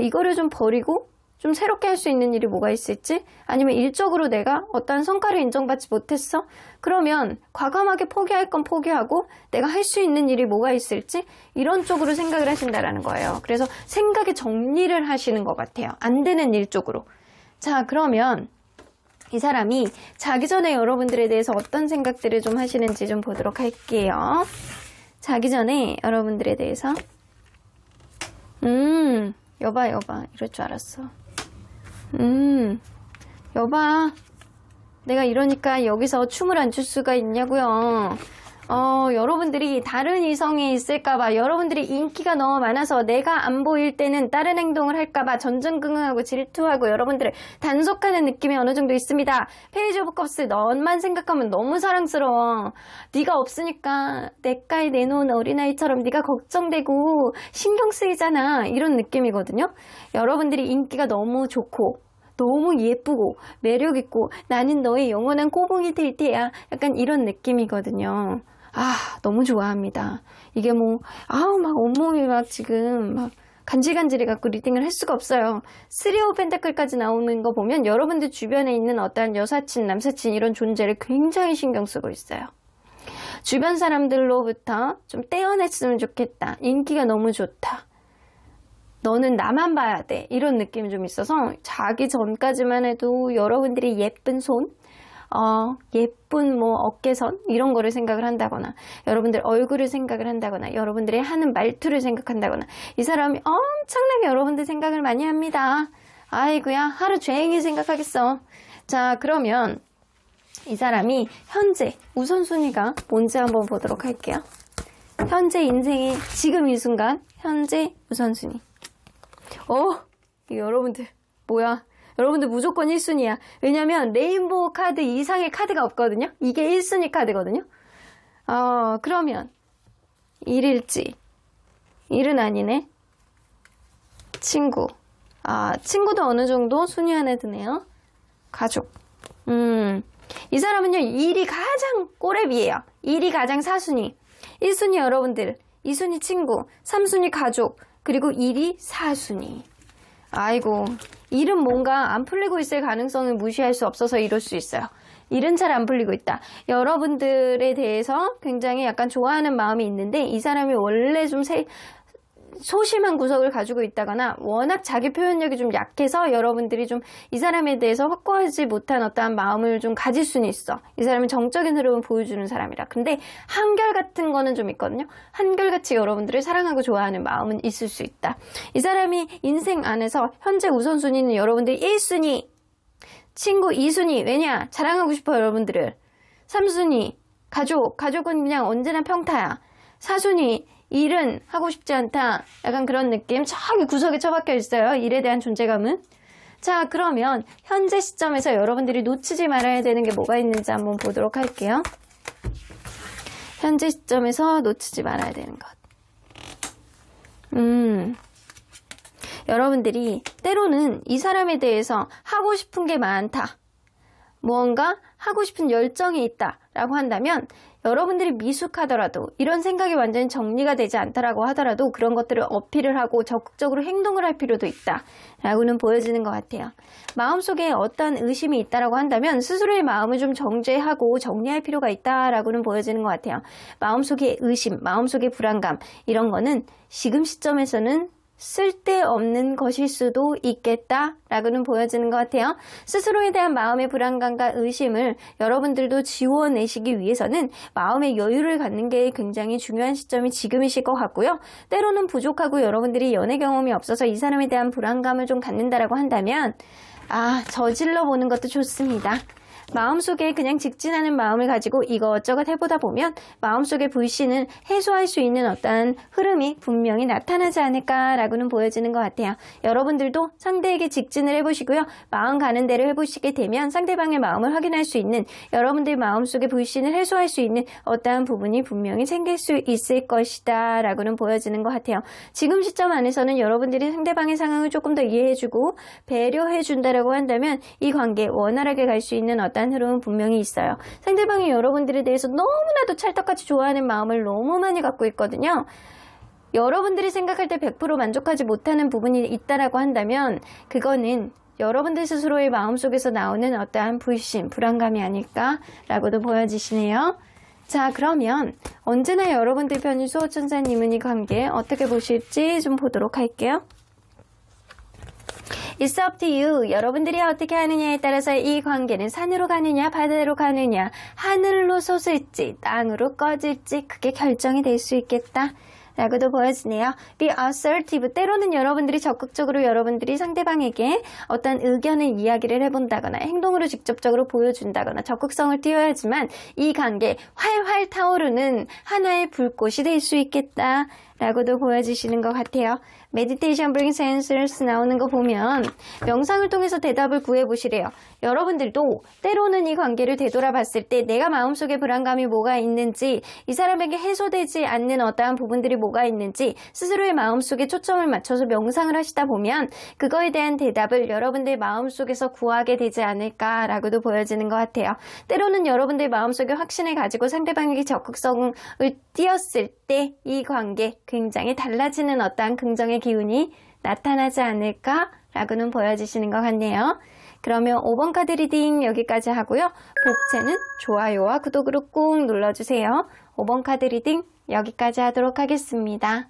이거를 좀 버리고 좀 새롭게 할 수 있는 일이 뭐가 있을지, 아니면 일적으로 내가 어떤 성과를 인정받지 못했어? 그러면 과감하게 포기할 건 포기하고 내가 할 수 있는 일이 뭐가 있을지 이런 쪽으로 생각을 하신다라는 거예요. 그래서 생각의 정리를 하시는 것 같아요. 안 되는 일 쪽으로. 자, 그러면 이 사람이 자기 전에 여러분들에 대해서 어떤 생각들을 좀 하시는지 좀 보도록 할게요. 자기 전에 여러분들에 대해서 여봐 이럴 줄 알았어. 여봐 내가 이러니까 여기서 춤을 안 출 수가 있냐고요. 여러분들이 다른 이성이 있을까봐, 여러분들이 인기가 너무 많아서 내가 안 보일 때는 다른 행동을 할까봐 전전긍긍하고 질투하고 여러분들을 단속하는 느낌이 어느 정도 있습니다. 페이지 오브 컵스, 너만 생각하면 너무 사랑스러워. 네가 없으니까 내가에 내놓은 어린아이처럼 네가 걱정되고 신경 쓰이잖아. 이런 느낌이거든요. 여러분들이 인기가 너무 좋고 너무 예쁘고 매력있고 나는 너의 영원한 꼬붕이 될 테야. 약간 이런 느낌이거든요. 너무 좋아합니다. 이게 막 온몸이 막 지금 막 간질간질해갖고 리딩을 할 수가 없어요. 3 오브 펜타클까지 나오는 거 보면 여러분들 주변에 있는 어떠한 여사친, 남사친 이런 존재를 굉장히 신경 쓰고 있어요. 주변 사람들로부터 좀 떼어냈으면 좋겠다. 인기가 너무 좋다. 너는 나만 봐야 돼. 이런 느낌이 좀 있어서 자기 전까지만 해도 여러분들이 예쁜 손, 예쁜 어깨선 이런 거를 생각을 한다거나 여러분들 얼굴을 생각을 한다거나 여러분들이 하는 말투를 생각한다거나 이 사람이 엄청나게 여러분들 생각을 많이 합니다. 아이고야 하루 종일 생각하겠어. 자, 그러면 이 사람이 현재 우선순위가 뭔지 한번 보도록 할게요. 현재 인생의 지금 이 순간 현재 우선순위. 여러분들 뭐야? 여러분들 무조건 1순위야. 왜냐면 레인보우 카드 이상의 카드가 없거든요. 이게 1순위 카드거든요. 그러면 1일지 1은 아니네. 친구. 친구도 어느 정도 순위 안에 드네요. 가족. 이 사람은요 1이 가장 꼬랩이에요. 1이 가장 4순위. 1순위 여러분들, 2순위 친구, 3순위 가족, 그리고 1이 4순위. 아이고, 1은 뭔가 안 풀리고 있을 가능성을 무시할 수 없어서 이럴 수 있어요. 1은 잘 안 풀리고 있다. 여러분들에 대해서 굉장히 약간 좋아하는 마음이 있는데 이 사람이 원래 좀 소심한 구석을 가지고 있다거나 워낙 자기 표현력이 좀 약해서 여러분들이 좀 이 사람에 대해서 확고하지 못한 어떠한 마음을 좀 가질 수는 있어. 이 사람은 정적인 흐름을 보여주는 사람이라. 근데 한결같은 거는 좀 있거든요. 한결같이 여러분들을 사랑하고 좋아하는 마음은 있을 수 있다. 이 사람이 인생 안에서 현재 우선순위는 여러분들 1순위, 친구 2순위. 왜냐? 자랑하고 싶어요, 여러분들을. 3순위, 가족은 그냥 언제나 평타야. 4순위, 일은 하고 싶지 않다. 약간 그런 느낌. 저기 구석에 처박혀 있어요. 일에 대한 존재감은. 자, 그러면 현재 시점에서 여러분들이 놓치지 말아야 되는 게 뭐가 있는지 한번 보도록 할게요. 현재 시점에서 놓치지 말아야 되는 것. 여러분들이 때로는 이 사람에 대해서 하고 싶은 게 많다. 무언가 하고 싶은 열정이 있다라고 한다면 여러분들이 미숙하더라도 이런 생각이 완전히 정리가 되지 않다라고 하더라도 그런 것들을 어필을 하고 적극적으로 행동을 할 필요도 있다라고는 보여지는 것 같아요. 마음속에 어떤 의심이 있다라고 한다면 스스로의 마음을 좀 정제하고 정리할 필요가 있다라고는 보여지는 것 같아요. 마음속의 의심, 마음속의 불안감 이런 거는 지금 시점에서는 쓸데없는 것일 수도 있겠다라고는 보여지는 것 같아요. 스스로에 대한 마음의 불안감과 의심을 여러분들도 지워내시기 위해서는 마음의 여유를 갖는 게 굉장히 중요한 시점이 지금이실 것 같고요. 때로는 부족하고 여러분들이 연애 경험이 없어서 이 사람에 대한 불안감을 좀 갖는다라고 한다면 저질러 보는 것도 좋습니다. 마음속에 그냥 직진하는 마음을 가지고 이것저것 해보다 보면 마음속의 불신을 해소할 수 있는 어떤 흐름이 분명히 나타나지 않을까라고는 보여지는 것 같아요. 여러분들도 상대에게 직진을 해보시고요. 마음 가는 대로 해보시게 되면 상대방의 마음을 확인할 수 있는 여러분들 마음속의 불신을 해소할 수 있는 어떠한 부분이 분명히 생길 수 있을 것이다 라고는 보여지는 것 같아요. 지금 시점 안에서는 여러분들이 상대방의 상황을 조금 더 이해해주고 배려해준다라고 한다면 이 관계 원활하게 갈 수 있는 어떤 흐름은 분명히 있어요. 상대방이 여러분들에 대해서 너무나도 찰떡같이 좋아하는 마음을 너무 많이 갖고 있거든요. 여러분들이 생각할 때 100% 만족하지 못하는 부분이 있다라고 한다면 그거는 여러분들 스스로의 마음속에서 나오는 어떠한 불신, 불안감이 아닐까라고도 보여지시네요. 자, 그러면 언제나 여러분들 편인 수호천사님은 이 관계 어떻게 보실지 좀 보도록 할게요. It's up to you. 여러분들이 어떻게 하느냐에 따라서 이 관계는 산으로 가느냐 바다로 가느냐 하늘로 솟을지 땅으로 꺼질지 그게 결정이 될 수 있겠다 라고도 보여지네요. Be assertive. 때로는 여러분들이 적극적으로 여러분들이 상대방에게 어떤 의견을 이야기를 해본다거나 행동으로 직접적으로 보여준다거나 적극성을 띄워야지만 이 관계 활활 타오르는 하나의 불꽃이 될 수 있겠다. 라고도 보여주시는 것 같아요. Meditation brings answers 나오는 거 보면 명상을 통해서 대답을 구해보시래요. 여러분들도 때로는 이 관계를 되돌아봤을 때 내가 마음속에 불안감이 뭐가 있는지 이 사람에게 해소되지 않는 어떠한 부분들이 뭐가 있는지 스스로의 마음속에 초점을 맞춰서 명상을 하시다 보면 그거에 대한 대답을 여러분들 마음속에서 구하게 되지 않을까라고도 보여지는 것 같아요. 때로는 여러분들 마음속에 확신을 가지고 상대방에게 적극성을 띄었을 때 이 관계 굉장히 달라지는 어떠한 긍정의 기운이 나타나지 않을까라고는 보여지시는 것 같네요. 그러면 5번 카드 리딩 여기까지 하고요. 복채는 좋아요와 구독으로 꾹 눌러주세요. 5번 카드 리딩 여기까지 하도록 하겠습니다.